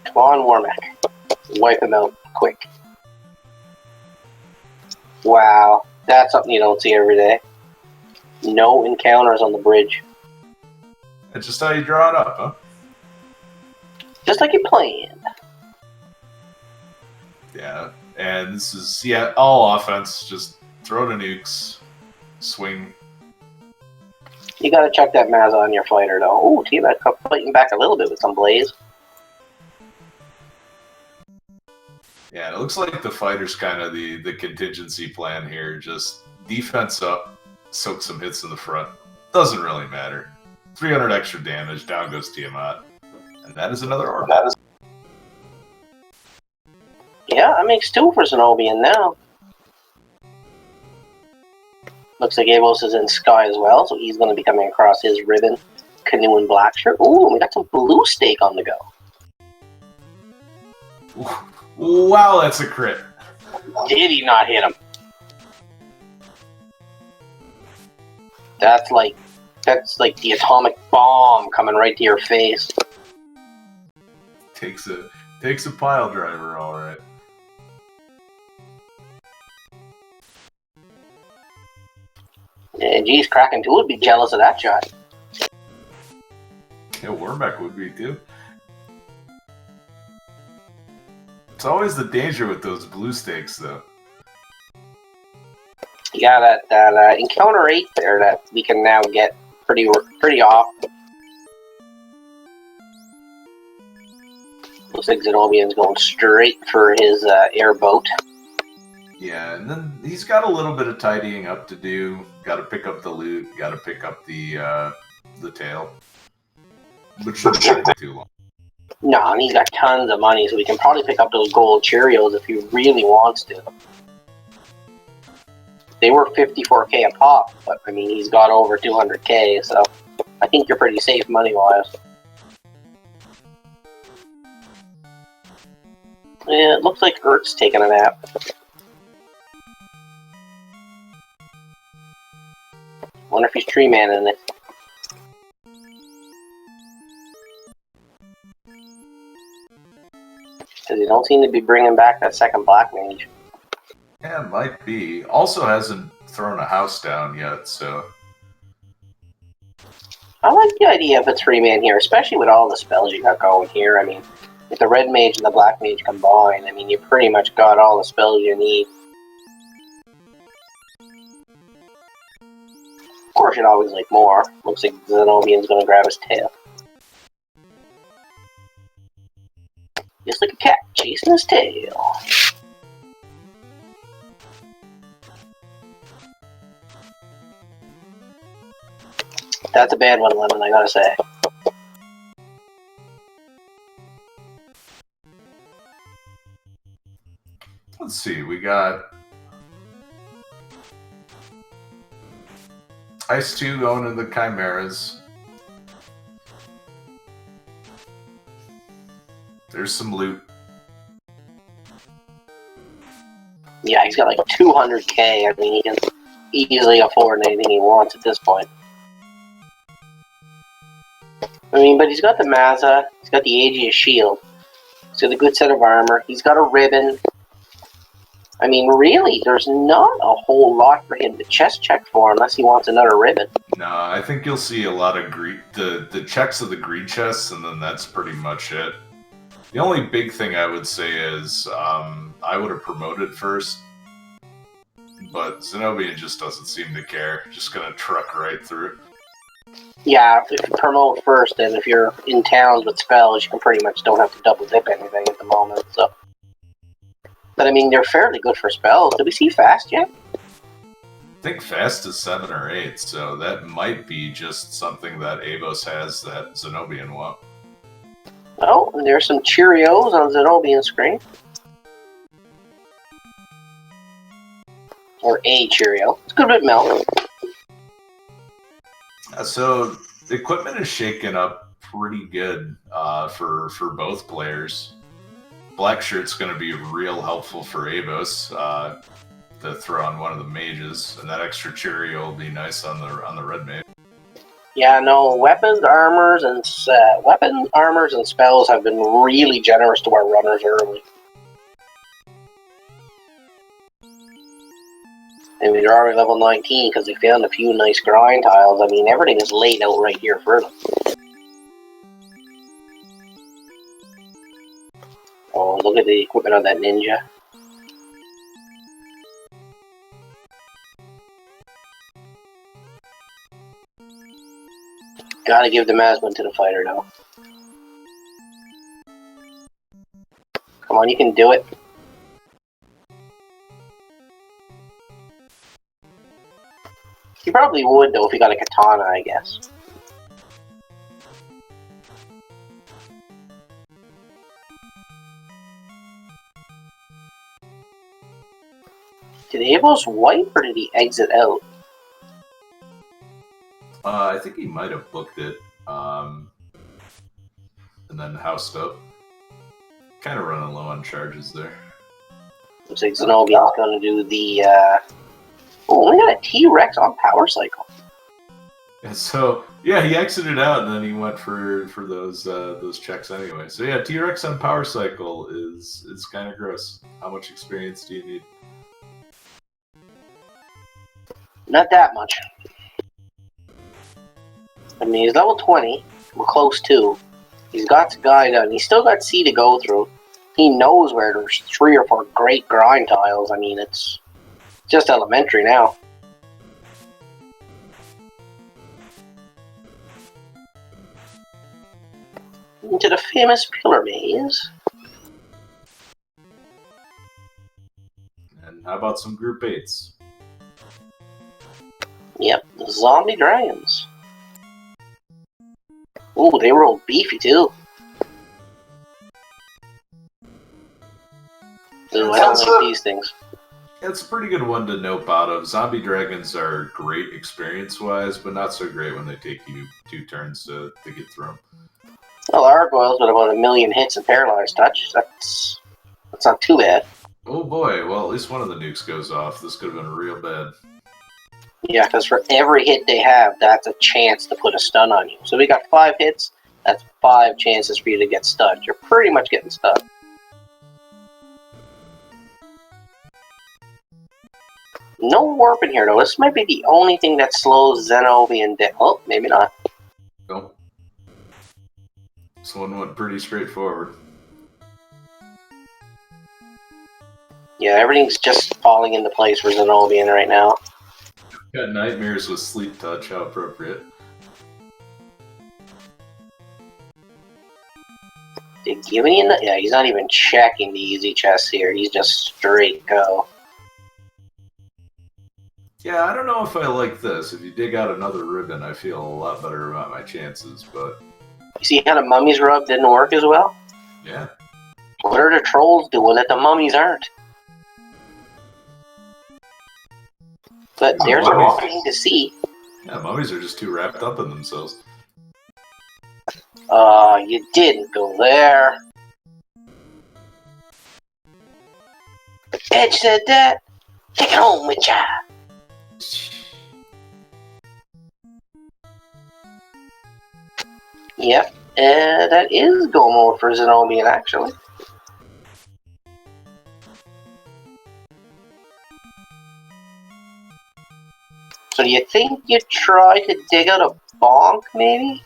Come on, Warmack. Wipe him out quick. Wow, that's something you don't see every day. No encounters on the bridge. That's just how you draw it up, huh? Just like you planned. Yeah, and this is, all offense. Just throw the nukes, swing. You gotta check that Maz on your fighter, though. Ooh, T-Mac fighting back a little bit with some Blaze. Yeah, it looks like the fighter's kind of the contingency plan here. Just defense up, soak some hits in the front. Doesn't really matter. 300 extra damage, down goes Tiamat. And that is another orb. Yeah, that makes 2 for Zen0bian now. Looks like Avos is in Sky as well, so he's going to be coming across his ribbon, canoe, and black shirt. Ooh, we got some blue stake on the go. Wow, that's a crit. Did he not hit him? That's like the atomic bomb coming right to your face. Takes a pile driver, all right. Yeah, geez, Kraken 2 would be jealous of that shot. Yeah, Warmack would be too. It's always the danger with those blue stakes, though. Yeah, that encounter 8 there that we can now get pretty often. Looks like Zen0bian's going straight for his airboat. Yeah, and then he's got a little bit of tidying up to do. Got to pick up the loot. Got to pick up the tail, which shouldn't take too long. No, and he's got tons of money, so we can probably pick up those gold Cheerios if he really wants to. They were 54k a pop, but I mean he's got over 200k, so I think you're pretty safe money-wise. Yeah, it looks like Ert's taking a nap. Wonder if he's tree manning it. Because they don't seem to be bringing back that second black mage. Yeah, it might be. Also hasn't thrown a house down yet, so... I like the idea of a 3-man here, especially with all the spells you got going here. I mean, with the red mage and the black mage combined, I mean, you pretty much got all the spells you need. Of course, you'd always like more. Looks like Zen0bian's gonna grab his tail. Just like a cat chasing his tail. That's a bad one, Lemon, I gotta say. Let's see, we got Ice 2 going to the Chimeras. There's some loot. Yeah, he's got like 200k. I mean, he can easily afford anything he wants at this point. I mean, but he's got the Mazza, he's got the Aegis shield, he's got a good set of armor, he's got a ribbon. I mean, really, there's not a whole lot for him to chest check for unless he wants another ribbon. No, I think you'll see a lot of the checks of the greed chests, and then that's pretty much it. The only big thing I would say is I would have promoted first, but Zen0bian just doesn't seem to care. Just gonna truck right through. Yeah, if you promote first, and if you're in towns with spells, you can pretty much don't have to double dip anything at the moment. So, but I mean, they're fairly good for spells. Did we see fast yet? I think fast is 7 or 8, so that might be just something that Avos has that Zen0bian won't. Oh, and there's some Cheerios on Zen0bian's screen. Or a Cheerio. It's a good bit of milk. So the equipment is shaken up pretty good for both players. Black shirt's going to be real helpful for Avos to throw on one of the mages, and that extra Cheerio will be nice on the red mage. Yeah, no, weapons, armors, and spells have been really generous to our runners early. I mean, they're already level 19 because they found a few nice grind tiles. I mean, everything is laid out right here for them. Oh, look at the equipment on that ninja. Gotta give the Masman to the fighter, though. Come on, you can do it. He probably would, though, if he got a katana, I guess. Did Avos wipe, or did he exit out? I think he might have booked it, and then housed up. Kind of running low on charges there. Looks like Zen0bian's gonna do the, Oh, we got a T-Rex on Power Cycle. And so, yeah, he exited out, and then he went for those checks anyway. So yeah, T-Rex on Power Cycle is kind of gross. How much experience do you need? Not that much. I mean, he's level 20. We're close to. He's got the guy done. He's still got C to go through. He knows where there's 3 or 4 great grind tiles. I mean, it's just elementary now. Into the famous Pillar Maze. And how about some Group 8s? Yep, the zombie dragons. Ooh, they roll beefy too. Ooh, I don't like these things. It's a pretty good one to nope out of. Zombie dragons are great experience-wise, but not so great when they take you 2 turns to get through them. Well, Argoyle's got about 1 million hits and paralyzed touch. That's not too bad. Oh boy, well at least one of the nukes goes off. This could have been real bad. Yeah, because for every hit they have, that's a chance to put a stun on you. So we got 5 hits, that's 5 chances for you to get stunned. You're pretty much getting stunned. No warp in here, though. This might be the only thing that slows Zen0bian down. Oh, maybe not. Nope. This one went pretty straightforward. Yeah, everything's just falling into place for Zen0bian right now. Got nightmares with sleep touch, how appropriate. They're giving you yeah, he's not even checking the easy chests here. He's just straight go. Yeah, I don't know if I like this. If you dig out another ribbon, I feel a lot better about my chances, but... You see how the mummy's rub didn't work as well? Yeah. What are the trolls doing that the mummies aren't? But there's a wrong thing to see. Yeah, mummies are just too wrapped up in themselves. You didn't go there. The Edge said that. Take it home with ya. Yep, that is go mode for Zen0bian, actually. So do you think you try to dig out a bonk, maybe?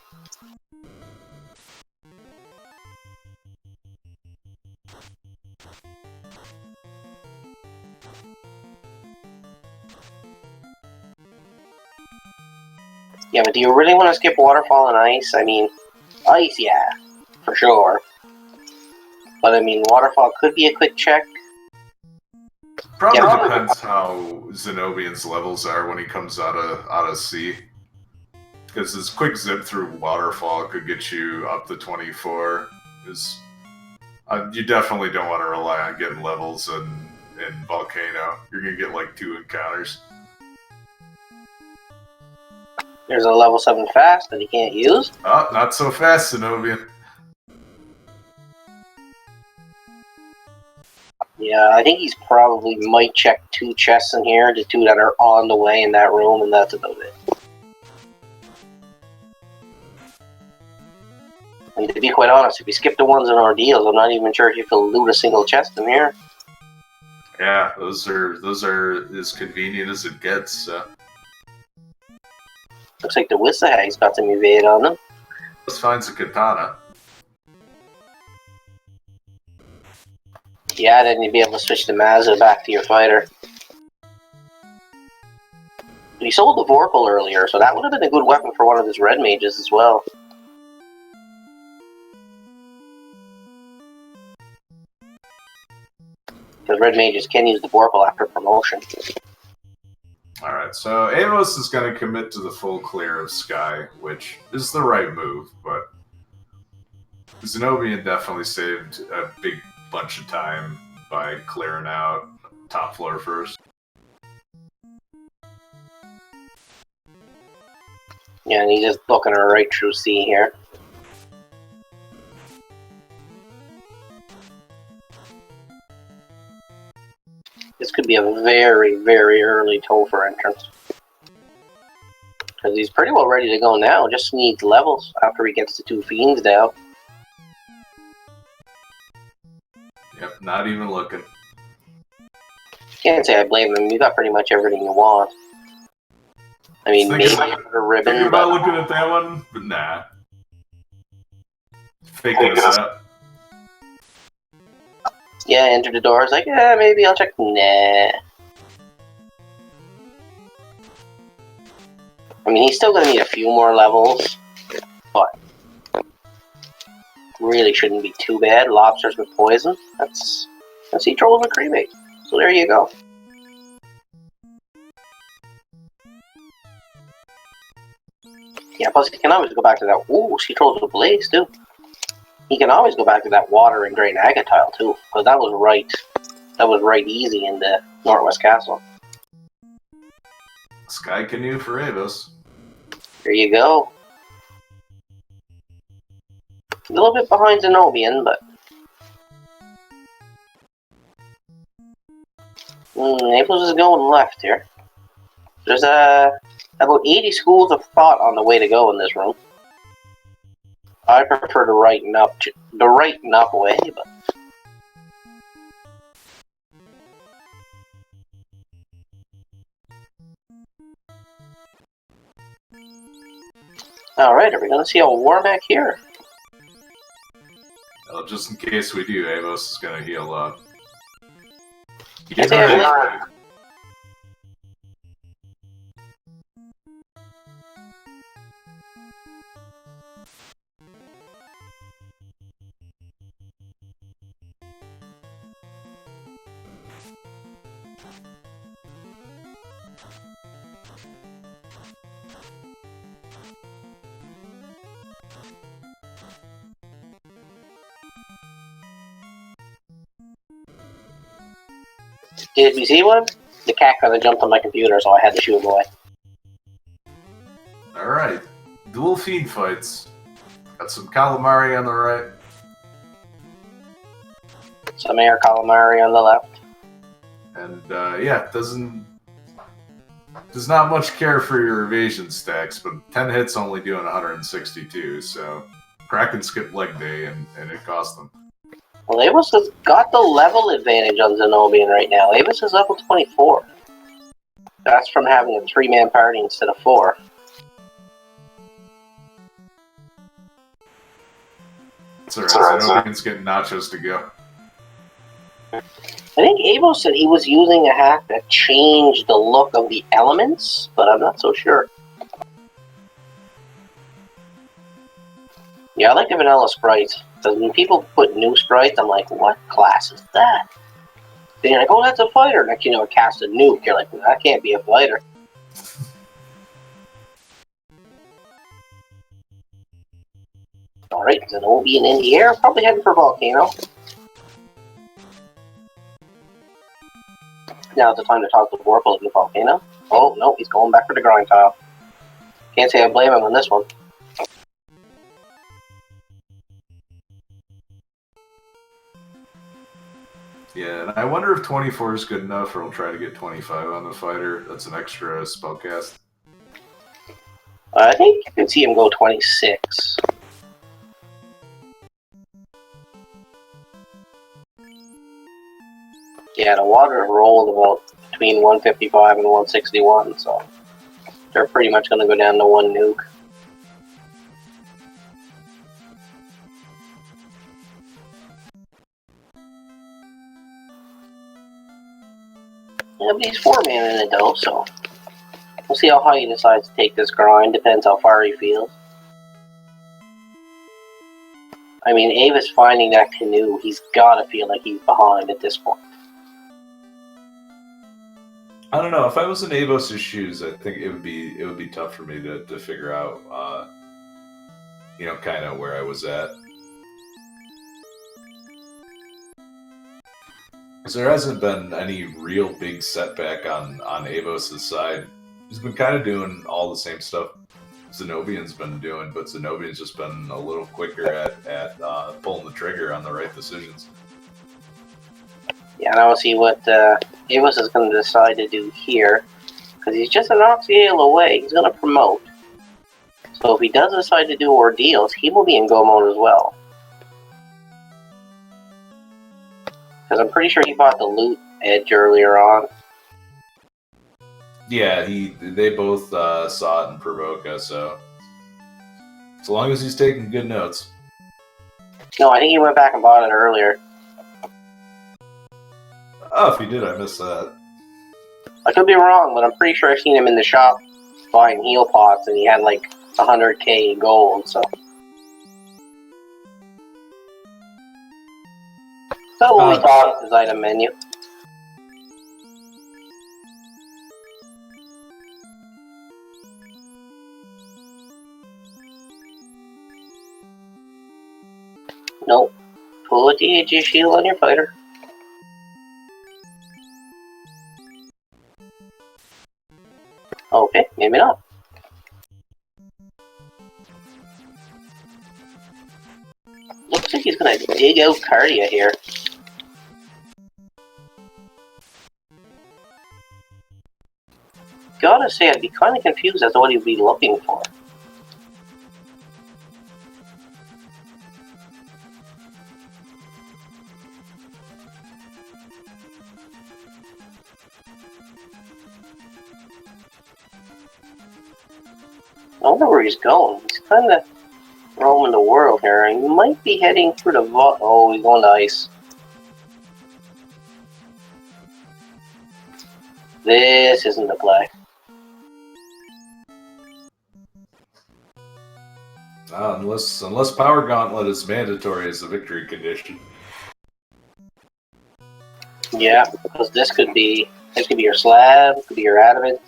Yeah, but do you really want to skip Waterfall and Ice? I mean, Ice, yeah, for sure. But I mean, Waterfall could be a quick check. Probably Yeah. depends how Zen0bian's levels are when he comes out of sea. Because his quick zip through Waterfall could get you up to 24. You definitely don't want to rely on getting levels in Volcano. You're going to get like 2 encounters. There's a level 7 fast that he can't use. Oh, not so fast, Zen0bian. Yeah, I think he's probably might check 2 chests in here, the 2 that are on the way in that room, and that's about it. And to be quite honest, if you skip the ones in Ordeals, I'm not even sure if you can loot a single chest in here. Yeah, those are as convenient as it gets. So. Looks like the Wisahag's got some evade on them. Let's find a katana. Yeah, then you'd be able to switch the Mazda back to your fighter. He sold the Vorpal earlier, so that would have been a good weapon for one of his red mages as well. Because red mages can use the Vorpal after promotion. Alright, so Avos is going to commit to the full clear of Sky, which is the right move, but Zen0bian definitely saved a big bunch of time by clearing out top floor first. Yeah, and he's just looking right through C here. This could be a very, very early Topher entrance. Because he's pretty well ready to go now, just needs levels after he gets the 2 Fiends down. Yep, not even looking. Can't say I blame him, you got pretty much everything you want. I mean, maybe a ribbon, thinking about looking at that one, but nah. Faking us out. Yeah, enter the door. It's like, yeah, maybe I'll check. Nah. I mean, he's still gonna need a few more levels, but really shouldn't be too bad. Lobsters with poison. That's sea trolls with cremate. So there you go. Yeah, plus he can always go back to that. Ooh, sea trolls with blaze too. He can always go back to that water and Great Agatile too, because that was right. That was right easy in the Northwest Castle. Sky Canoe for Avos. There you go. A little bit behind Zen0bian, but Naples is going left here. There's about 80 schools of thought on the way to go in this room. I prefer the right and up way, but alright, are we gonna see a Warmack here? Well, just in case we do, Avos is gonna heal up. I think I Did we see one? The cat kind of jumped on my computer, so I had to shoot him away. Alright, dual fiend fights. Got some calamari on the right. Some air calamari on the left. And yeah, does not much care for your evasion stacks, but 10 hits only doing 162, so Kraken skipped leg day, and it cost them. Well, Avos has got the level advantage on Zen0bian right now. Avos is level 24. That's from having a 3-man party instead of 4. It's alright, Zen0bian's getting nachos to go. I think Avos said he was using a hack that changed the look of the elements, but I'm not so sure. Yeah, I like the vanilla sprites, because when people put new sprites, I'm like, what class is that? Then you're like, oh, that's a fighter. Next you know, it casts a nuke. You're like, well, that can't be a fighter. Alright, Zen0bian in the air, probably heading for Volcano. Now's the time to talk to Vorpal in the Volcano. Oh, no, he's going back for the grind tile. Can't say I blame him on this one. Yeah, and I wonder if 24 is good enough, or he'll try to get 25 on the fighter. That's an extra spellcast. I think you can see him go 26. Yeah, the water rolled about between 155 and 161, so they're pretty much going to go down to 1 nuke. Yeah, but he's 4-man in it though, so we'll see how high he decides to take this grind. Depends how far he feels. I mean, Ava's finding that canoe. He's got to feel like he's behind at this point. I don't know. If I was in Avos' shoes, I think it would be tough for me to figure out, kind of where I was at. Because there hasn't been any real big setback on Avos' side. He's been kind of doing all the same stuff Zen0bian's been doing, but Zen0bian's just been a little quicker at pulling the trigger on the right decisions. Yeah, and I'll see what Avos is going to decide to do here. Because he's just an Oxyale away. He's going to promote. So if he does decide to do ordeals, he will be in go mode as well. Because I'm pretty sure he bought the loot edge earlier on. Yeah, they both saw it in Provoca, so as long as he's taking good notes. No, I think he went back and bought it earlier. Oh, if he did, I missed that. I could be wrong, but I'm pretty sure I've seen him in the shop buying heal pots, and he had like 100k gold, so. So we'll be talking his item menu. Nope. Put the AG shield on your fighter. Okay, maybe not. Looks like he's gonna dig out Cardia here. Gotta say, I'd be kind of confused as to what he'd be looking for. I wonder where he's going. He's kind of roaming the world here. He might be heading through the vault. Oh, he's going to ice. This isn't the play. Unless Power Gauntlet is mandatory as a victory condition. Yeah, because this could be your slab, could be your adamant,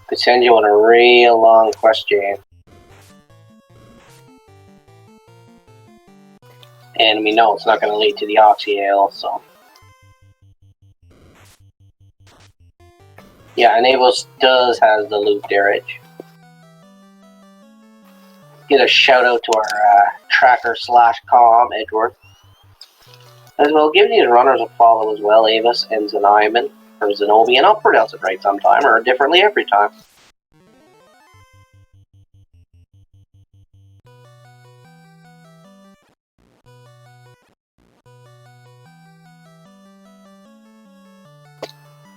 could send you on a real long quest jam. And we know it's not going to lead to the Oxyale, so. Yeah, and Avos does have the loot damage. Get a shout out to our tracker/com, Edward. As well, give these runners a follow as well, Avos and Zen0bian, or Zen0bian. I'll pronounce it right sometime, or differently every time.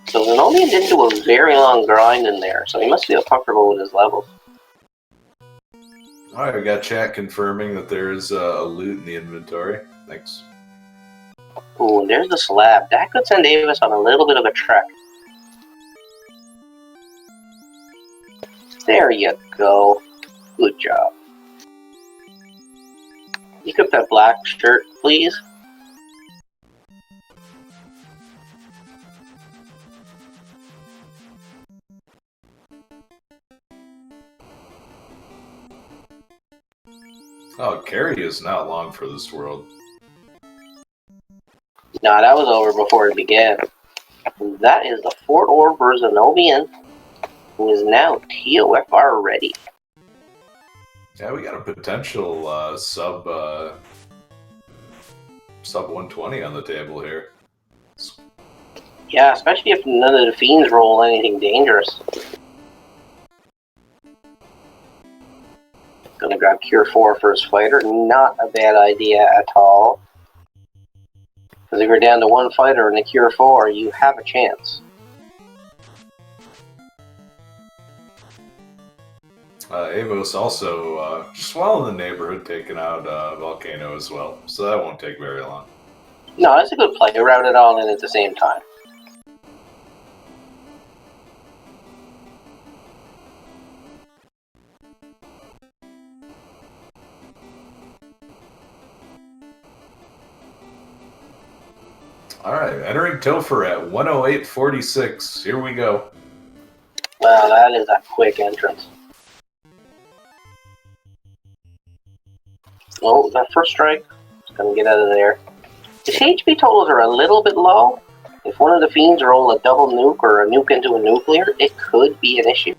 So Zen0bian didn't do a very long grind in there, so he must feel comfortable with his levels. Alright, we got chat confirming that there is a loot in the inventory. Thanks. Ooh, and there's the slab. That could send Avos on a little bit of a trek. There you go. Good job. You could that black shirt, please. Oh, carry is not long for this world. Nah, that was over before it began. That is the Fort Orber Zen0bian, who is now TOFR ready. Yeah, we got a potential sub 120 on the table here. Yeah, especially if none of the fiends roll anything dangerous. Gonna grab Cure 4 for his fighter. Not a bad idea at all. Because if you're down to one fighter in a Cure 4, you have a chance. Avos also just well in the neighborhood taking out Volcano as well, so that won't take very long. No, that's a good play. You route it all in at the same time. Alright, entering Topher at 108.46. Here we go. Well, that is a quick entrance. Oh, that first strike. It's gonna get out of there. His HP totals are a little bit low. If one of the fiends roll a double nuke or a nuke into a nuclear, it could be an issue.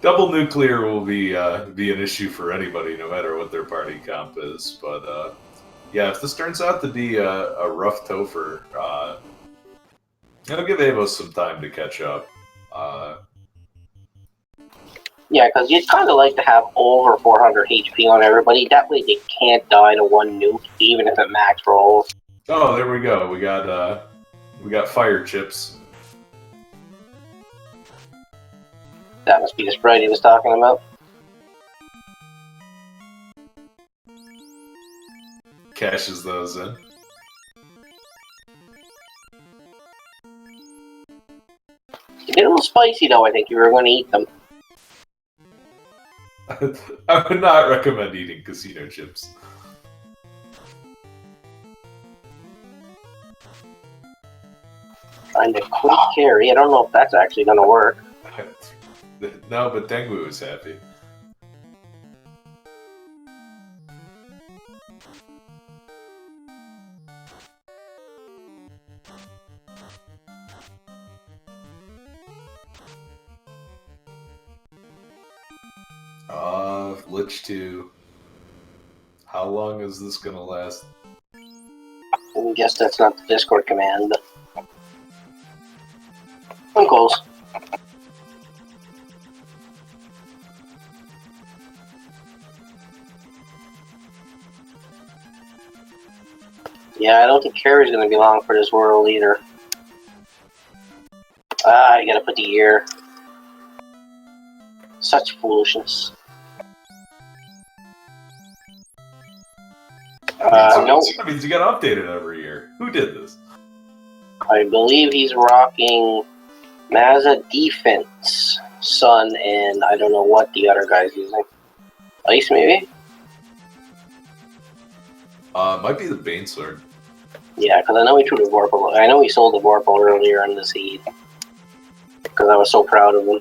Double nuclear will be an issue for anybody, no matter what their party comp is. But yeah, if this turns out to be a rough Topher, it'll give Avos some time to catch up. Yeah, because you'd kind of like to have over 400 HP on everybody. That way they can't die to one nuke, even if it max rolls. Oh, there we go. We got fire chips. That must be the sprite he was talking about. Cashes those in. You get a little spicy though, I think you were going to eat them. I would not recommend eating casino chips. Trying to quick carry. I don't know if that's actually going to work. No, but Tengu is happy. Lich 2. How long is this gonna last? I guess that's not the Discord command, but... I'm close. Yeah, I don't think carry's gonna be long for this world either. Ah, you gotta put the ear. Such foolishness. No. That means you gotta update it every year. Who did this? I believe he's rocking Mazza Defense, Sun, and I don't know what the other guy's using. Ice, maybe? Might be the Bane Sword. Yeah, because I know he threw the Vorpal. I know he sold the Vorpal earlier in the seed. Because I was so proud of him.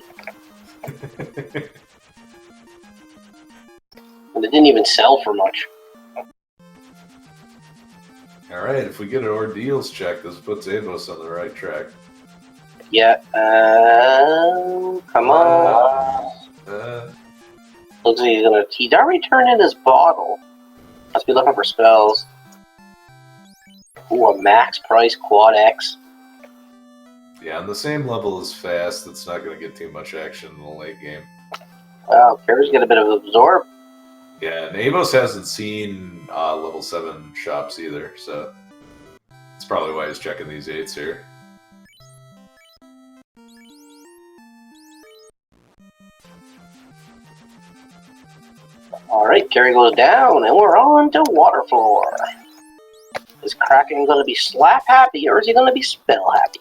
And it didn't even sell for much. Alright, if we get an ordeals check, this puts Avos on the right track. Yeah, come on. Looks like he's already turned in his bottle. Must be looking for spells. Ooh, a max price quad X. Yeah, on the same level as Fast, it's not going to get too much action in the late game. Wow, Carrier's got a bit of absorb. Yeah, and Avos hasn't seen level 7 shops either, so it's probably why he's checking these 8s here. Alright, carry goes down, and we're on to water floor. Is Kraken going to be slap happy, or is he going to be spell happy?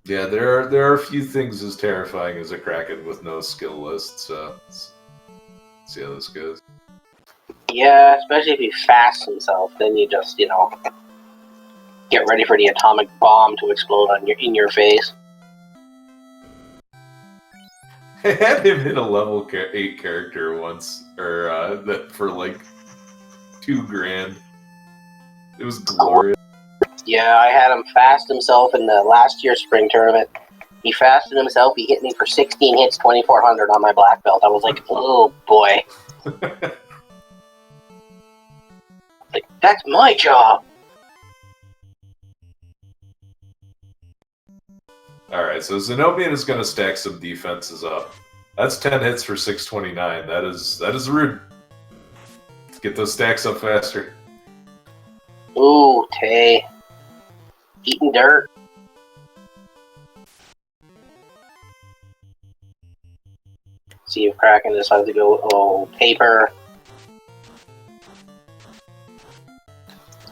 Yeah, there are a few things as terrifying as a Kraken with no skill list, so let's see how this goes. Yeah, especially if he fasts himself, then you just, get ready for the atomic bomb to explode in your face. I had him hit a level 8 character once, or that for like $2,000. It was glorious. Yeah, I had him fast himself in the last year's spring tournament. He fasted himself, he hit me for 16 hits, 2,400 on my black belt. I was like, oh boy. Like, that's my job! Alright, so Zen0bian is going to stack some defenses up. That's 10 hits for 629. That is rude. Let's get those stacks up faster. Ooh, Tay. Eating dirt. See if Kraken decides to go, paper.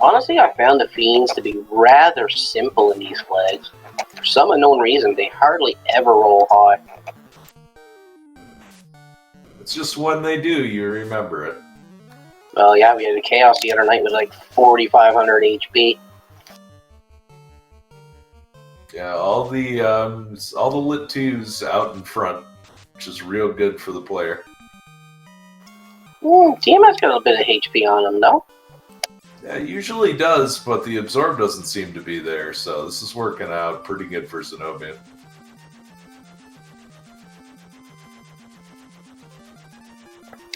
Honestly, I found the Fiends to be rather simple in these flags. For some unknown reason, they hardly ever roll high. It's just when they do, you remember it. Well, yeah, we had a Chaos the other night with like 4,500 HP. Yeah, all the lit 2s out in front, which is real good for the player. TMS got a bit of HP on him, though. Yeah, it usually does, but the absorb doesn't seem to be there, so this is working out pretty good for Zen0bian.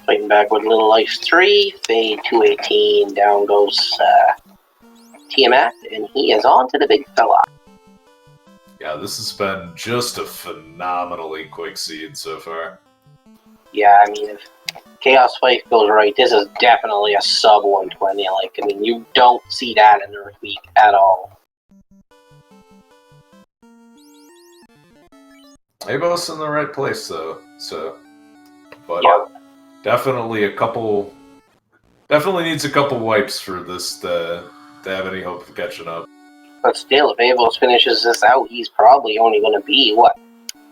Fighting back with Little Life 3, fade 218, down goes Tiamat, and he is on to the big fella. Yeah, this has been just a phenomenally quick seed so far. Yeah, I mean, if Chaos Fight goes right, this is definitely a sub 120. Like, I mean, you don't see that in Earth Week at all. Avos in the right place though, so but Yeah. definitely needs a couple wipes for this to have any hope of catching up. But still, if Avos finishes this out, he's probably only going to be, what,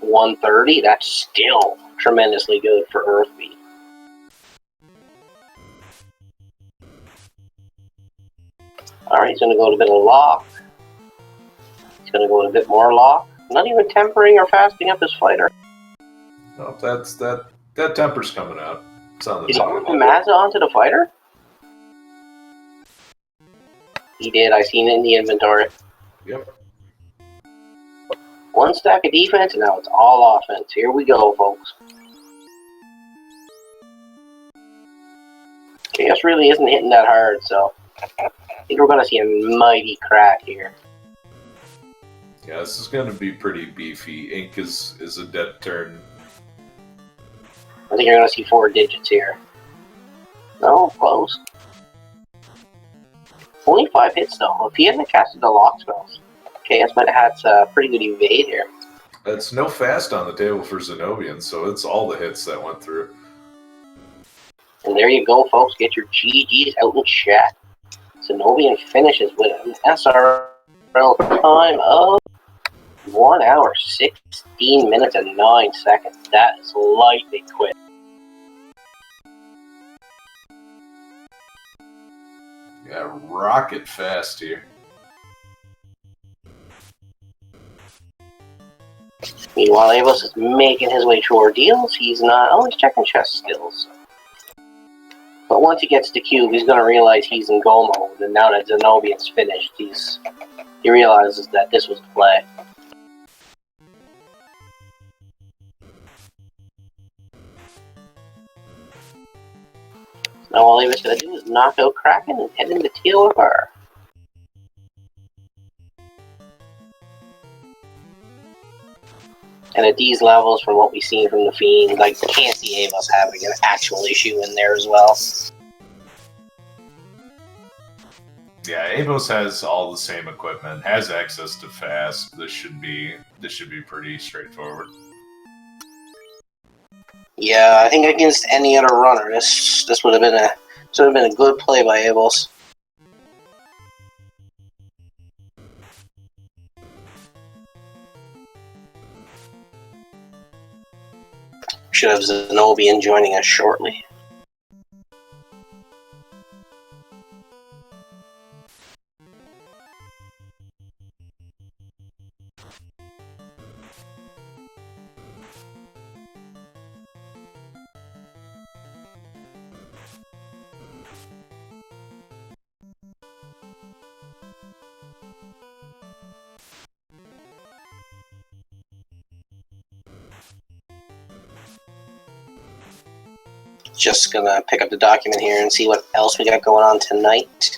130? That's still tremendously good for Earth Week. Alright, he's going to go to a bit of lock. He's going to go to a bit more lock. Not even tempering or fasting up his fighter. No, that temper's coming out. It's on the Did he put the Mazda onto the fighter? He did, I seen it in the inventory. Yep. One stack of defense, and now it's all offense. Here we go, folks. Chaos really isn't hitting that hard, so I think we're going to see a mighty crack here. Yeah, this is going to be pretty beefy. Ink is a dead turn. I think you're going to see 4 digits here. No, close. Only 5 hits, though. If he hadn't casted the lock spells, Chaos might have had pretty good evade here. It's no fast on the table for Zen0bian, so it's all the hits that went through. And there you go, folks. Get your GGs out in chat. Zen0bian finishes with an SRL time of 1 hour, 16 minutes, and 9 seconds. That is lightly quick. Yeah, rocket fast here. Meanwhile, Avos is making his way through ordeals. He's not always checking chess skills. But once he gets to cube, he's going to realize he's in goal mode. And now that Zen0bian's finished, he realizes that this was the play. Now all Avos going to do is knock out Kraken and head into TOFR. And at these levels, from what we've seen from the Fiend, like, can't see Avos having an actual issue in there as well. Yeah, Avos has all the same equipment, has access to fast. This should be pretty straightforward. Yeah, I think against any other runner, this would have been a good play by Avos. Should have Zen0bian joining us shortly. Just gonna pick up the document here and see what else we got going on tonight.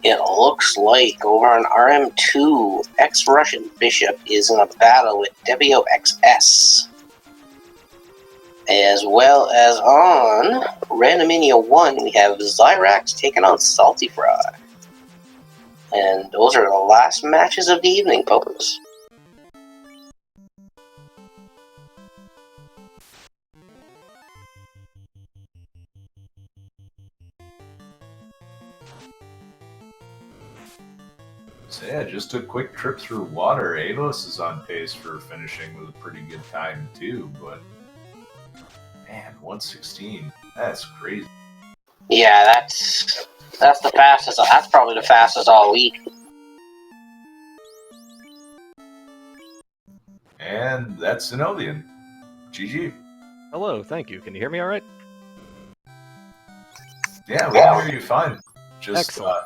It looks like over on RM2, ex-Russian Bishop is in a battle with Devio XS. As well as on Randomizer 1, we have Zyrax taking on Salty Fry. And those are the last matches of the evening, folks. So yeah, just a quick trip through water. Avos is on pace for finishing with a pretty good time too, but man, 116. That's crazy. Yeah, that's the fastest. That's probably the fastest all week. And that's Zen0bian. GG. Hello, thank you. Can you hear me all right? Yeah, we can hear you fine. Just Excellent.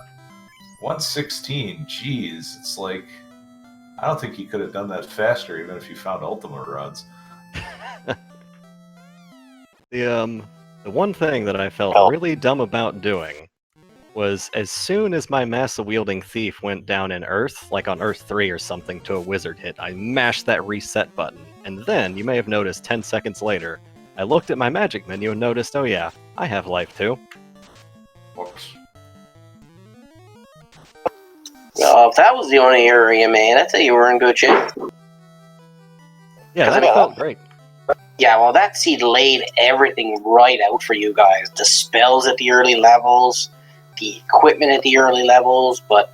116. Jeez, it's like I don't think he could have done that faster, even if you found ultimate runs. The one thing that I felt really dumb about doing was as soon as my Massa-wielding thief went down in Earth, like on Earth 3 or something, to a wizard hit, I mashed that reset button. And then, you may have noticed 10 seconds later, I looked at my magic menu and noticed, oh yeah, I have life too. Whoops. If that was the only area, man, I'd say you were in good shape. Yeah, that felt great. Yeah, well, that seed laid everything right out for you guys. The spells at the early levels, the equipment at the early levels, but,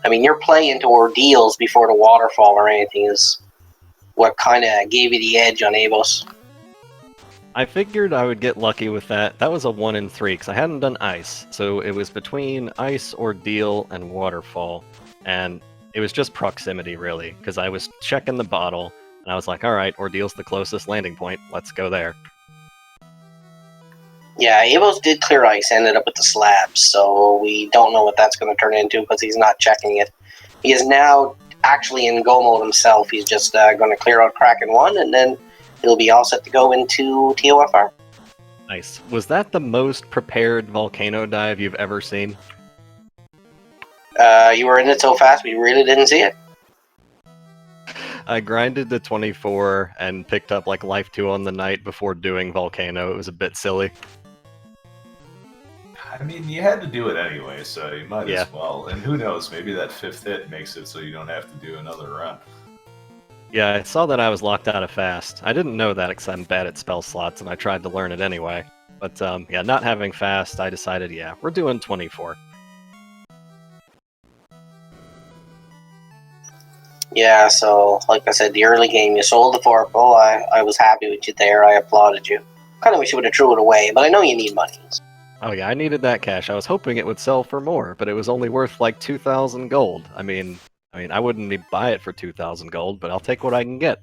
I mean, your play into ordeals before the waterfall or anything is what kind of gave you the edge on Avos. I figured I would get lucky with that. That was a 1 in 3, because I hadn't done ice, so it was between ice, ordeal, and waterfall, and it was just proximity, really, because I was checking the bottle, and I was like, alright, ordeal's the closest landing point, let's go there. Yeah, Avos did clear ice, ended up with the slabs, so we don't know what that's going to turn into because he's not checking it. He is now actually in go mode himself. He's just going to clear out Kraken 1, and then he'll be all set to go into TOFR. Nice. Was that the most prepared volcano dive you've ever seen? You were in it so fast, we really didn't see it. I grinded to 24 and picked up like life 2 on the night before doing volcano. It was a bit silly. I mean, you had to do it anyway, so you might as well. And who knows, maybe that 5th hit makes it so you don't have to do another run. Yeah, I saw that I was locked out of fast. I didn't know that because I'm bad at spell slots, and I tried to learn it anyway. But yeah, not having fast, I decided, yeah, we're doing 24. Yeah, so, like I said, the early game, you sold the Vorpal. I was happy with you there. I applauded you. Kind of wish you would have threw it away, but I know you need money. Oh yeah, I needed that cash. I was hoping it would sell for more, but it was only worth like 2,000 gold. I mean, I wouldn't buy it for 2,000 gold, but I'll take what I can get.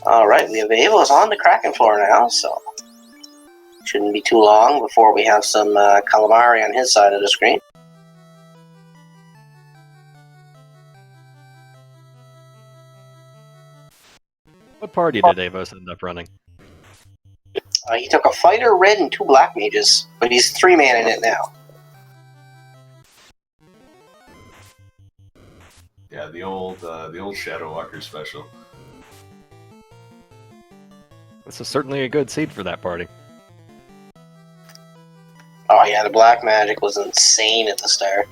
Alright, we have Avos on the Kraken floor now, so shouldn't be too long before we have some calamari on his side of the screen. What party did Avos end up running? He took a fighter, red, and 2 black mages, but he's 3-man in it now. Yeah, the old Shadow Walker special. This is certainly a good seed for that party. Oh yeah, the black magic was insane at the start.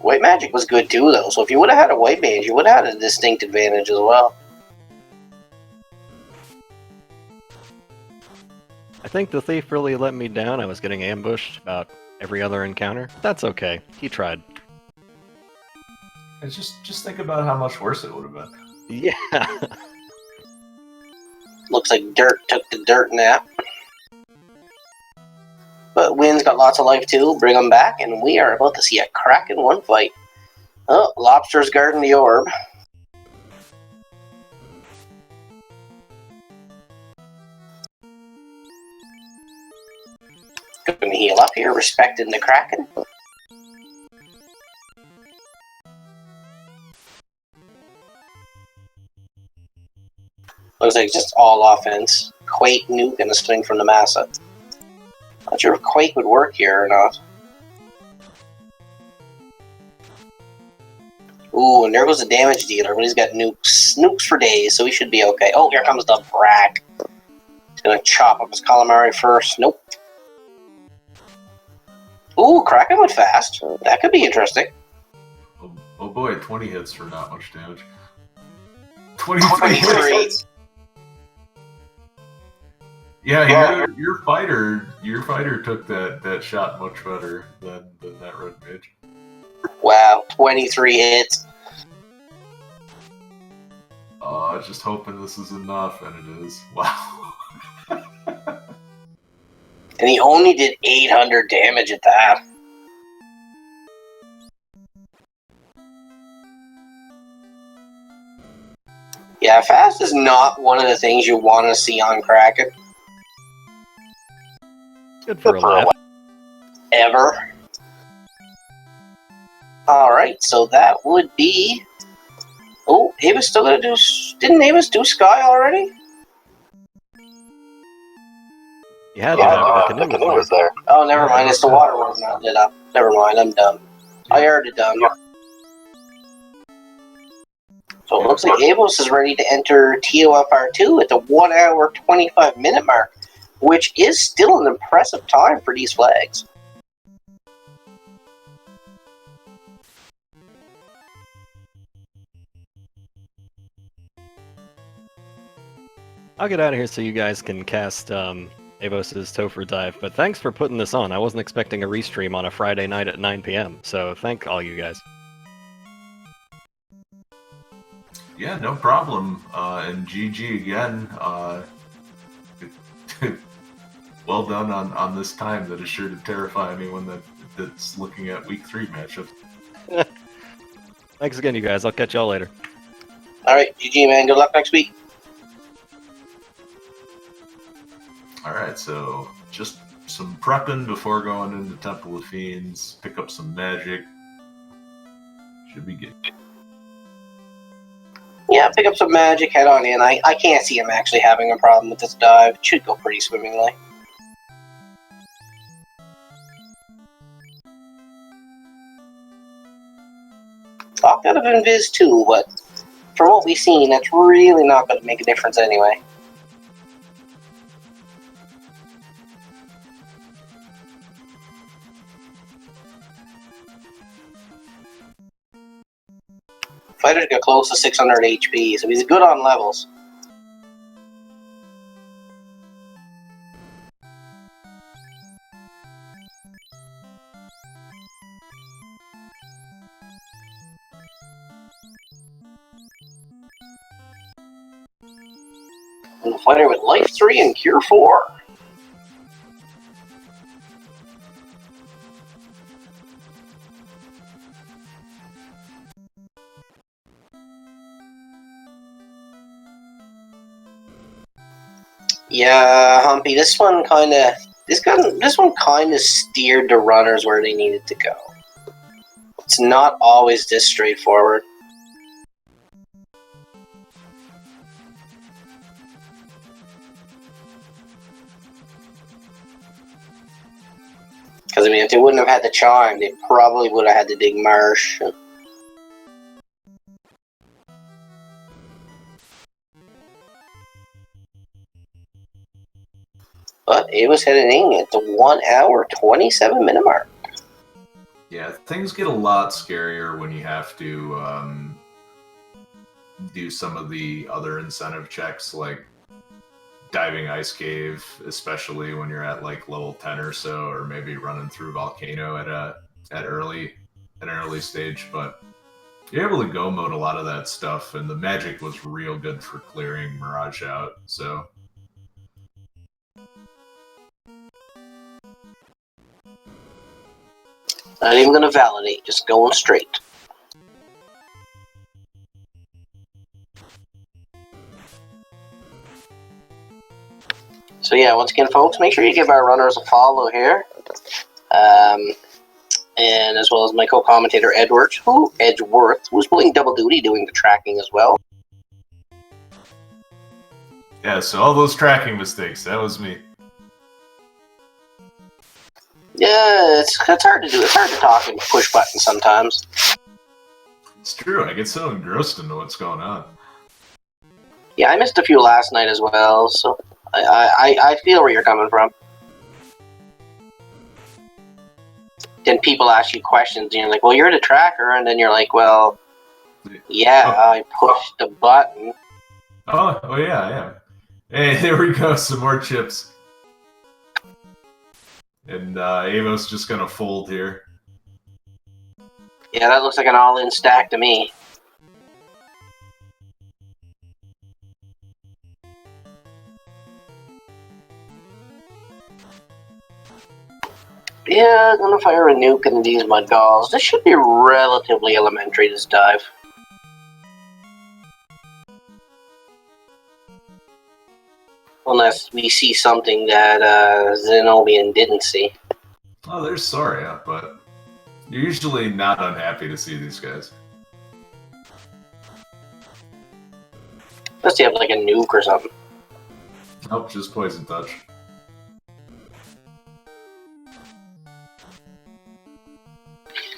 White magic was good too, though, so if you would have had a white mage, you would have had a distinct advantage as well. I think the thief really let me down. I was getting ambushed about every other encounter. That's okay. He tried. And just think about how much worse it would have been. Yeah. Looks like Dirt took the dirt nap. But Wynn's got lots of life too. Bring him back, and we are about to see a Kraken 1 fight. Oh, Lobster's guarding the orb. Gonna heal up here, respecting the Kraken. Looks like just all offense. Quake, Nuke, and a swing from the Massa. Not sure if Quake would work here or not. Ooh, and there goes the damage dealer, but he's got nukes. Nukes for days, so he should be okay. Oh, here comes the Brack. He's gonna chop up his Calamari first. Nope. Ooh, Kraken went fast. That could be interesting. Oh boy, 20 hits for not much damage. 23 hits. 23. Yeah, your fighter took that shot much better than that red mage. Wow, 23 hits. Oh, I was just hoping this is enough, and it is. Wow. And he only did 800 damage at that. Yeah, fast is not one of the things you want to see on Kraken. Good for a laugh. Ever. Alright, so that would be... Oh, Avos still gonna do... Didn't Avos do Sky already? You had to have the canoe was there. Oh, never mind, it's the water one's not lit up. Never mind, I'm dumb. I already done. So it looks like Avos is ready to enter TOFR2 at the 1 hour 25 minute mark, which is still an impressive time for these flags. I'll get out of here so you guys can cast Avos' Topher Dive, but thanks for putting this on. I wasn't expecting a restream on a Friday night at 9 p.m., so thank all you guys. Yeah, no problem. And GG again. Well done on this time. That is sure to terrify anyone that's looking at Week 3 matchups. Thanks again, you guys. I'll catch y'all later. Alright, GG, man. Good luck next week. Alright, so just some prepping before going into Temple of Fiends. Pick up some magic. Should be good. Yeah, pick up some magic, head on in. I can't see him actually having a problem with this dive. It should go pretty swimmingly. Talked out of Invis too, but from what we've seen, that's really not going to make a difference anyway. Fighter's got close to 600 HP, so he's good on levels. And the fighter with Life 3 and Cure 4. Yeah, Humpy, this one kind of steered the runners where they needed to go. It's not always this straightforward. Because, I mean, if they wouldn't have had the charm, they probably would have had to dig marsh. But it was heading at the 1 hour, 27-minute mark. Yeah, things get a lot scarier when you have to do some of the other incentive checks, like diving ice cave, especially when you're at like level 10 or so, or maybe running through volcano at an early stage. But you're able to go mode a lot of that stuff, and the magic was real good for clearing Mirage out. So Not even going to validate, just going straight. So yeah, once again, folks, make sure you give our runners a follow here. And as well as my co-commentator Edgeworth, who's pulling double duty doing the tracking as well. yeah, so all those tracking mistakes, that was me. Yeah, it's hard to do. It's hard to talk and push buttons sometimes. It's true. I get so engrossed into what's going on. Yeah, I missed a few last night as well, so I feel where you're coming from. Then people ask you questions, and you're like, well, you're the tracker, and then you're like, well, yeah, I pushed the button. Oh yeah, I am. Hey, there we go, some more chips. And Avos just gonna fold here. Yeah, that looks like an all-in stack to me. Yeah, I'm gonna fire a nuke into these mud galls. This should be relatively elementary, this dive. Unless we see something that Zen0bian didn't see. Oh, there's Soria, but you're usually not unhappy to see these guys. Unless you have like a nuke or something. Nope, just poison touch.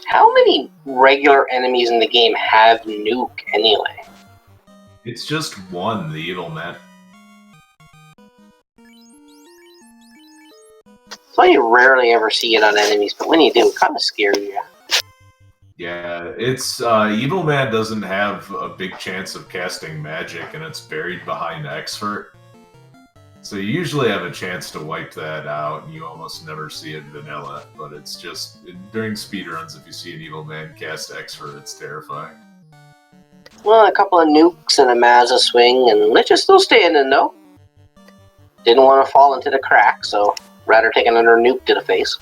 How many regular enemies in the game have nuke anyway? It's just one, the evil man. So you rarely ever see it on enemies, but when you do, it kind of scares you. Yeah, it's evil man doesn't have a big chance of casting magic, and it's buried behind Expert. So you usually have a chance to wipe that out, and you almost never see it vanilla. But it's just during speedruns, if you see an evil man cast Expert, it's terrifying. Well, a couple of nukes and a Mazza swing, and Lich is still standing though. Didn't want to fall into the crack, so rather take another nuke to the face.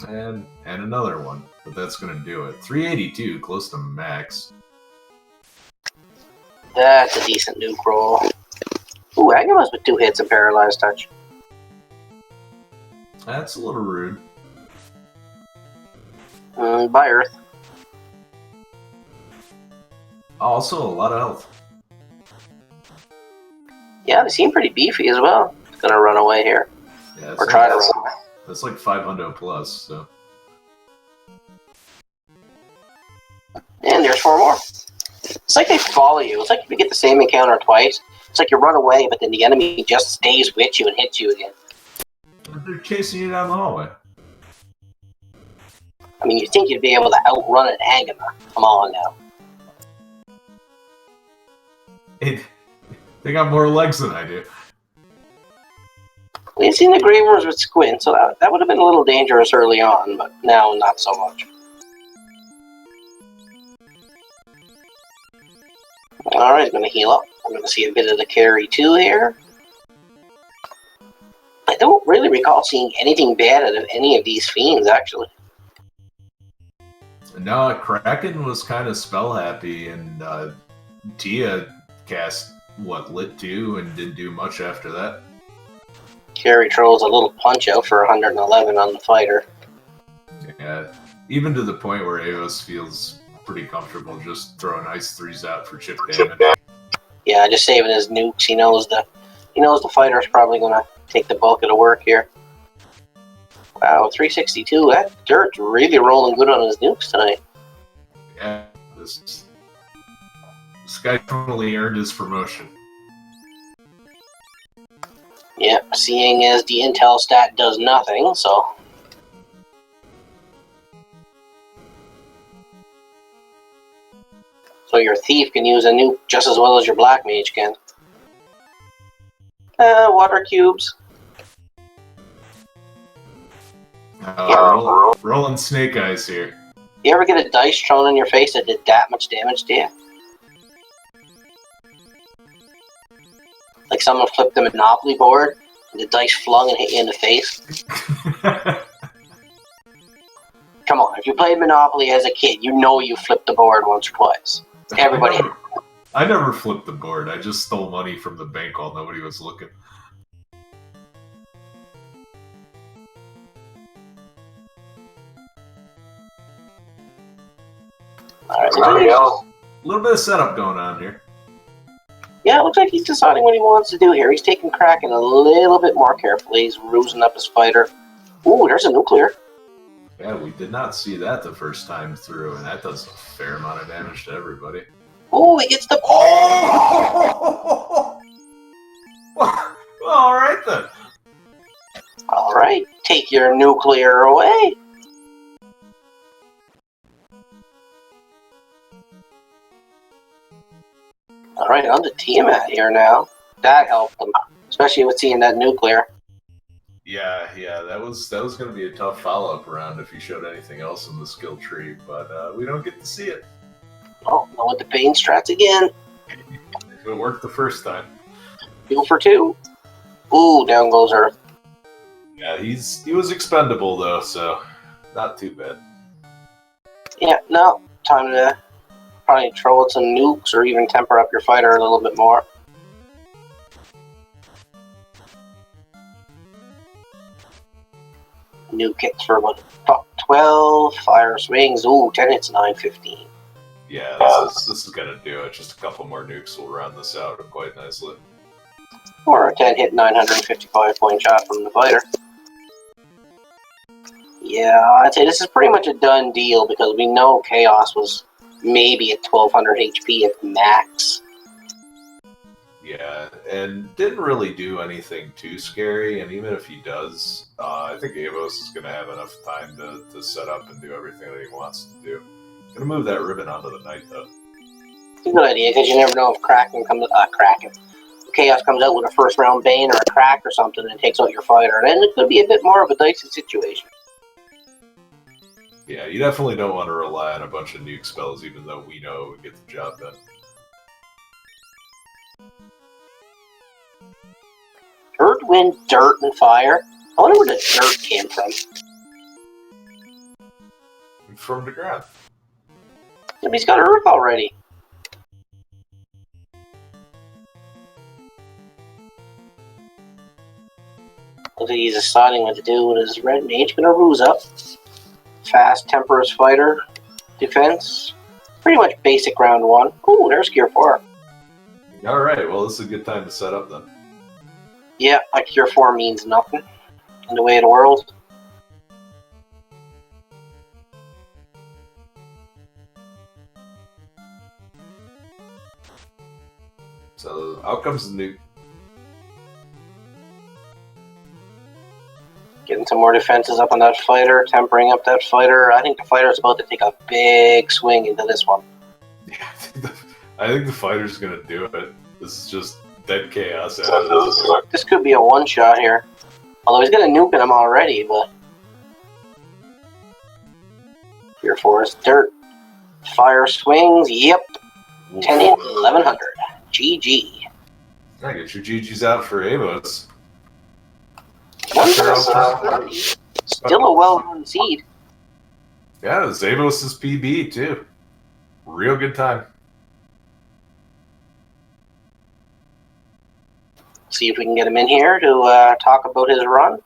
And another one, but that's gonna do it. 382, close to max. That's a decent nuke roll. Ooh, Agamos with 2 hits and Paralyzed Touch. That's a little rude. By Earth. Also, a lot of health. Yeah, they seem pretty beefy as well. It's gonna run away here. Yeah, Or try to run away. That's like 500 plus, so. And there's 4 more. It's like they follow you. It's like if you get the same encounter twice, it's like you run away, but then the enemy just stays with you and hits you again. They're chasing you down the hallway. I mean, you'd think you'd be able to outrun an Agama. Come on now. They got more legs than I do. We've seen the Gravers with Squint, so that would have been a little dangerous early on, but now not so much. Alright, going to heal up. I'm going to see a bit of the carry too here. I don't really recall seeing anything bad out of any of these fiends, actually. No, Kraken was kind of spell happy, and Tia cast, Lit 2, and didn't do much after that. Carry trolls a little punch out for 111 on the fighter. Yeah, even to the point where Avos feels pretty comfortable just throwing ice 3s out for chip damage. Yeah, just saving his nukes. He knows the fighter's probably going to take the bulk of the work here. Wow, 362. That Dirt's really rolling good on his nukes tonight. Yeah, this guy totally earned his promotion. Yeah, seeing as the intel stat does nothing, so... So your thief can use a nuke just as well as your black mage can. Water cubes. Rolling snake eyes here. You ever get a dice thrown in your face that did that much damage to you? Like someone flipped the Monopoly board, and the dice flung and hit you in the face? Come on, if you played Monopoly as a kid, you know you flipped the board once or twice. Everybody. I never flipped the board. I just stole money from the bank while nobody was looking. Alright, so A little bit of setup going on here. yeah, it looks like he's deciding what he wants to do here. He's taking Kraken a little bit more carefully. He's rusing up his fighter. Ooh, there's a nuclear. Yeah, we did not see that the first time through, and that does a fair amount of damage to everybody. Ooh, he gets the... Oh! All right then. Alright, take your nuclear away. Alright, on to Tiamat here now. That helped him, especially with seeing that nuclear. Yeah, that was going to be a tough follow-up round if he showed anything else in the skill tree, but we don't get to see it. Oh, no, with the Bane strats again. It worked the first time. 2 for 2. Ooh, down goes Earth. Yeah, he was expendable though, so not too bad. Yeah, no, time to probably throw out some nukes or even temper up your fighter a little bit more. Nuke hits for what? 12, fire swings. Ooh, 10 hits, 915. Yeah, this is gonna do it. Just a couple more nukes will round this out quite nicely. Or a 10 hit, 955 point shot from the fighter. Yeah, I'd say this is pretty much a done deal because we know Chaos was maybe at 1200 HP at max. Yeah, and didn't really do anything too scary, and even if he does, I think Avos is going to have enough time to set up and do everything that he wants to do. Going to move that ribbon onto the knight, though. It's a good idea, because you never know if Chaos comes out with a first round Bane or a Crack or something and takes out your fighter, and then it could be a bit more of a dicey situation. Yeah, you definitely don't want to rely on a bunch of nuke spells, even though we know it would get the job done. Earth, wind, dirt, and fire. I wonder where the dirt came from. From the ground. Yeah, but he's got Earth already. Looks like he's deciding what to do with his red mage. Gonna ruse up. Fast temperous fighter. Defense. Pretty much basic round 1. Ooh, there's Gear 4. Alright, well this is a good time to set up then. Yeah, like Cure 4 means nothing in the way of the world. So out comes the nuke. Getting some more defenses up on that fighter, tempering up that fighter. I think the fighter's about to take a big swing into this one. Yeah, I think the fighter's gonna do it. This is just dead chaos. This could be a one-shot here. Although he's gonna nuke him already, but... Here for us, dirt. Fire swings, yep. 10 hit, 1100. GG. I get your GG's out for Avos. Still a well-run seed. Yeah, it's Avos' PB too. Real good time. See if we can get him in here to talk about his run.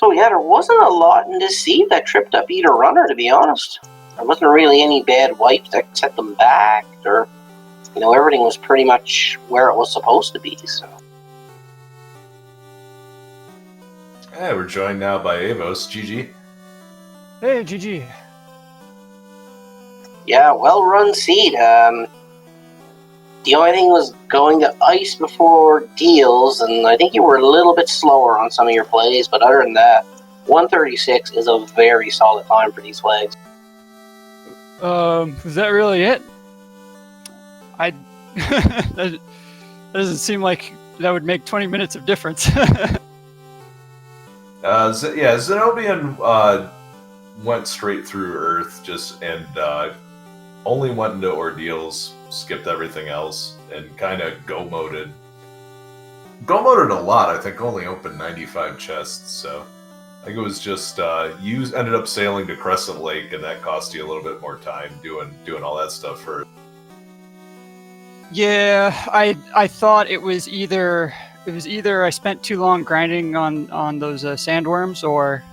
So yeah, there wasn't a lot in this seed that tripped up either runner, to be honest. There wasn't really any bad wipes that set them back, or, everything was pretty much where it was supposed to be, so. Yeah, we're joined now by Avos. GG. Hey, GG. Yeah, well-run seed. The only thing was going to ice before deals, and I think you were a little bit slower on some of your plays, but other than that, 136 is a very solid time for these flags. Is that really it? That doesn't seem like that would make 20 minutes of difference. Zen0bian went straight through Earth and only went into ordeals, skipped everything else, and kind of go-moded. Go-moded a lot, I think only opened 95 chests, so I think it was just, you ended up sailing to Crescent Lake, and that cost you a little bit more time doing all that stuff first. Yeah, I thought it was either I spent too long grinding on those sandworms, or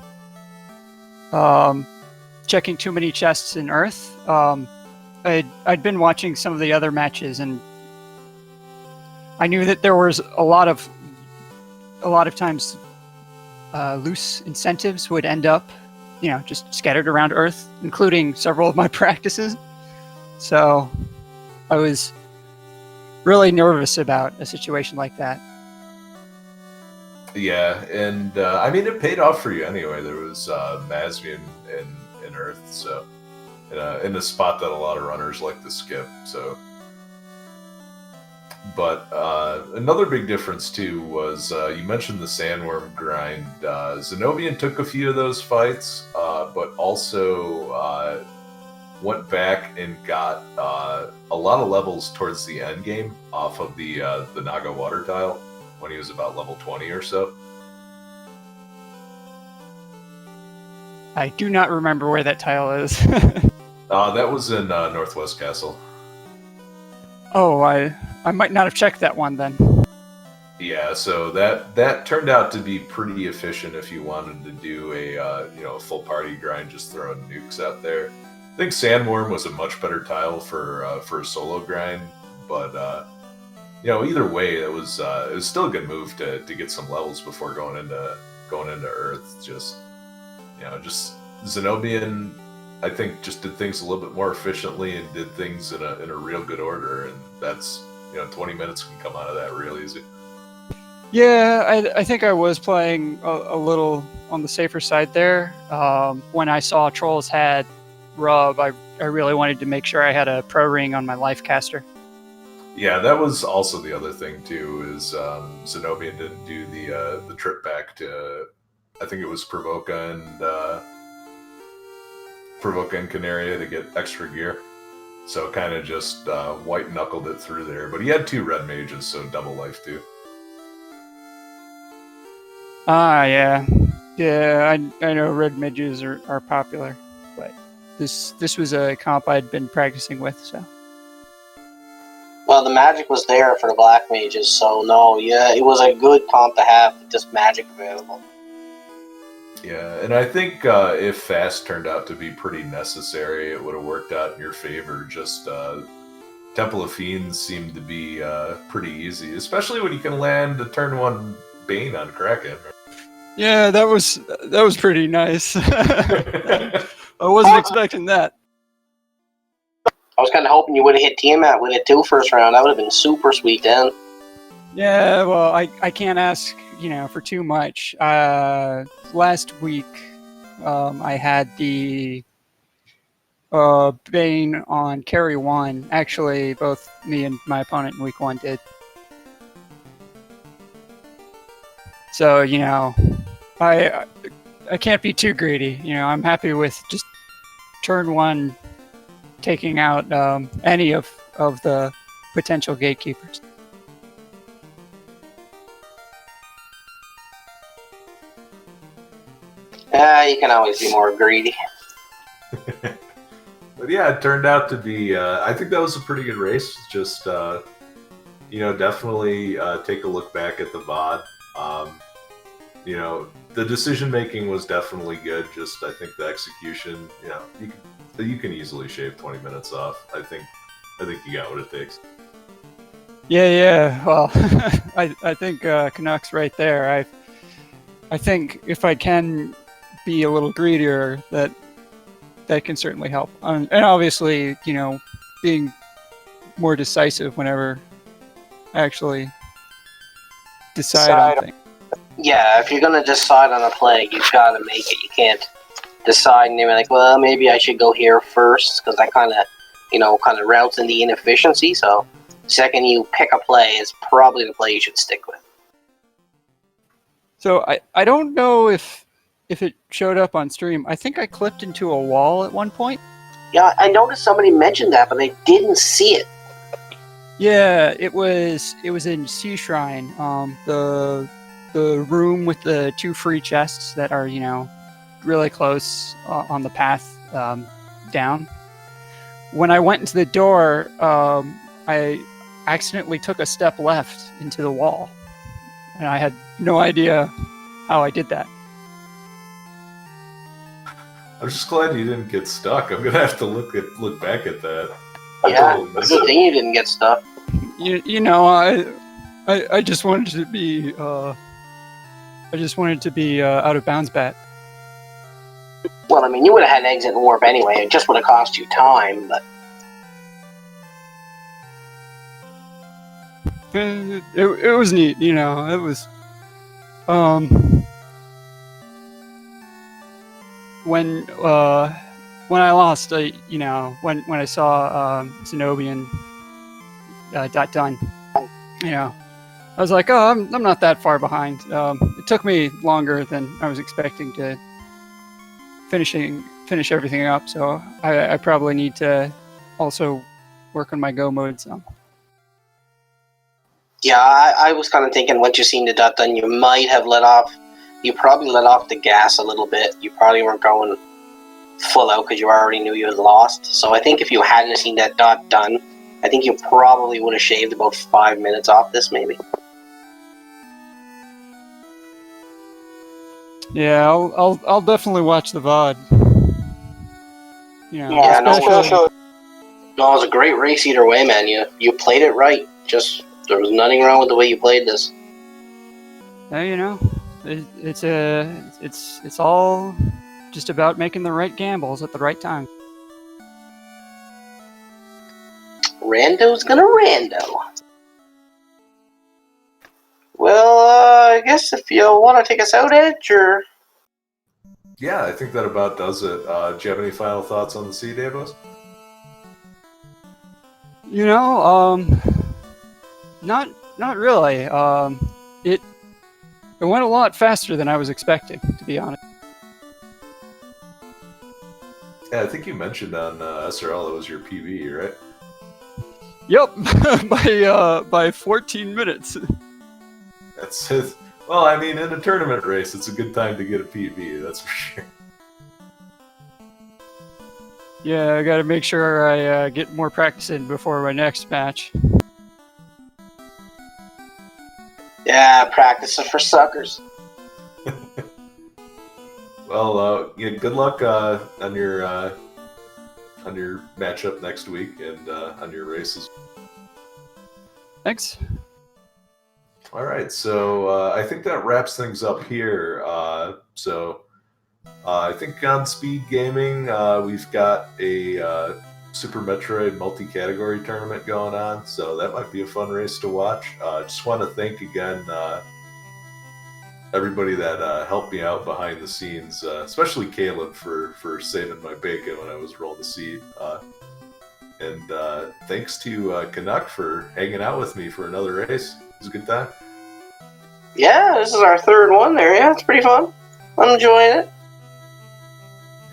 checking too many chests in Earth. I'd been watching some of the other matches, and I knew that there was a lot of times loose incentives would end up, just scattered around Earth, including several of my practices. So I was really nervous about a situation like that. Yeah, and it paid off for you anyway. There was Masvian in Earth, so in a spot that a lot of runners like to skip. So, but another big difference too was you mentioned the sandworm grind. Zen0bian took a few of those fights, but also went back and got a lot of levels towards the end game off of the Naga water tile when he was about level 20 or so. I do not remember where that tile is. That was in Northwest Castle. Oh, I might not have checked that one then. Yeah, so that turned out to be pretty efficient if you wanted to do a full party grind, just throwing nukes out there. I think Sandworm was a much better tile for a solo grind, but either way, it was still a good move to get some levels before going into Earth. Just Zen0bian, I think, just did things a little bit more efficiently and did things in a real good order, and that's 20 minutes can come out of that real easy. Yeah, I think I was playing a little on the safer side there. When I saw Trolls had Rub, I really wanted to make sure I had a pro ring on my life caster. Yeah, that was also the other thing too, is Zen0bian didn't do the trip back to, I think it was Provoca and Canaria to get extra gear. So kind of just white knuckled it through there. But he had 2 red mages, so double life too. Yeah. Yeah, I know red mages are popular, but this was a comp I'd been practicing with, so. Well, the magic was there for the black mages, so no, yeah, it was a good comp to have with this magic available. Yeah, and I think if fast turned out to be pretty necessary, it would have worked out in your favor. Just Temple of Fiends seemed to be pretty easy, especially when you can land a turn 1 Bane on Kraken. Yeah, that was pretty nice. I wasn't expecting that. I was kind of hoping you would have hit Tiamat with it too first round. That would have been super sweet then. Yeah, well, I can't ask, for too much. Last week, I had the Bane on carry 1. Actually, both me and my opponent in week 1 did. So, I can't be too greedy. I'm happy with just turn 1 taking out any of the potential gatekeepers. You can always be more greedy. But yeah, it turned out to be, I think that was a pretty good race. Just, definitely take a look back at the VOD. the decision making was definitely good. Just I think the execution, you can easily shave 20 minutes off. I think you got what it takes. Yeah. Well, I think Canuck's right there. I think if I can be a little greedier, that can certainly help. And obviously, being more decisive whenever I actually decide on things. Yeah, if you're gonna decide on a play, you've got to make it. You can't decide and you're like, well, maybe I should go here first because that kind of routes in the inefficiency. So, second you pick a play is probably the play you should stick with. So I don't know if it showed up on stream. I think I clipped into a wall at one point. Yeah, I noticed somebody mentioned that, but I didn't see it. Yeah, it was in Sea Shrine. The room with the 2 free chests that are really close on the path down. When I went into the door, I accidentally took a step left into the wall, and I had no idea how I did that. I'm just glad you didn't get stuck. I'm gonna have to look back at that. Yeah, it's a good thing you didn't get stuck. I just wanted to be out of bounds bat. Well, I mean, you would have had exit and warp anyway. It just would have cost you time, but It was neat, it was when I lost, when I saw Zen0bian got done, I was like, oh, I'm not that far behind. It took me longer than I was expecting to finish everything up, so I probably need to also work on my go mode some. yeah, I was kind of thinking once you seen the dot done, you probably let off the gas a little bit. You probably weren't going full out because you already knew you had lost. So I think if you hadn't seen that dot done, I think you probably would have shaved about 5 minutes off this, maybe. Yeah, I'll definitely watch the VOD. No, it was a great race either way, man. You played it right. Just there was nothing wrong with the way you played this. It's all just about making the right gambles at the right time. Rando's gonna rando. Well, I guess if you want to take us out, Edge, or... Yeah, I think that about does it. Do you have any final thoughts on the seed, Avos? Not really. It went a lot faster than I was expecting, to be honest. Yeah, I think you mentioned on SRL it was your PB, right? Yep, by 14 minutes. That's it. Well, I mean, in a tournament race, it's a good time to get a PB, that's for sure. Yeah, I gotta make sure I get more practice in before my next match. Yeah, practice is for suckers. Well, yeah, good luck on your matchup next week and on your races. Thanks. All right, so I think that wraps things up here. I think on Speed Gaming, we've got a Super Metroid multi-category tournament going on, so that might be a fun race to watch. Just want to thank again everybody that helped me out behind the scenes, especially Caleb for saving my bacon when I was rolling the seed. And thanks to Canuck for hanging out with me for another race. It was a good time. Yeah, this is our third one there. Yeah, it's pretty fun. I'm enjoying it.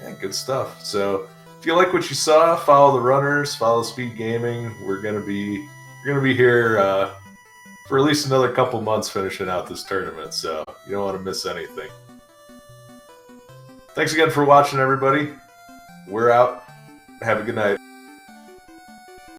Yeah, good stuff. So if you like what you saw, follow the runners, follow Speed Gaming. We're gonna be here for at least another couple months finishing out this tournament, so you don't want to miss anything. Thanks again for watching, everybody. We're out. Have a good night.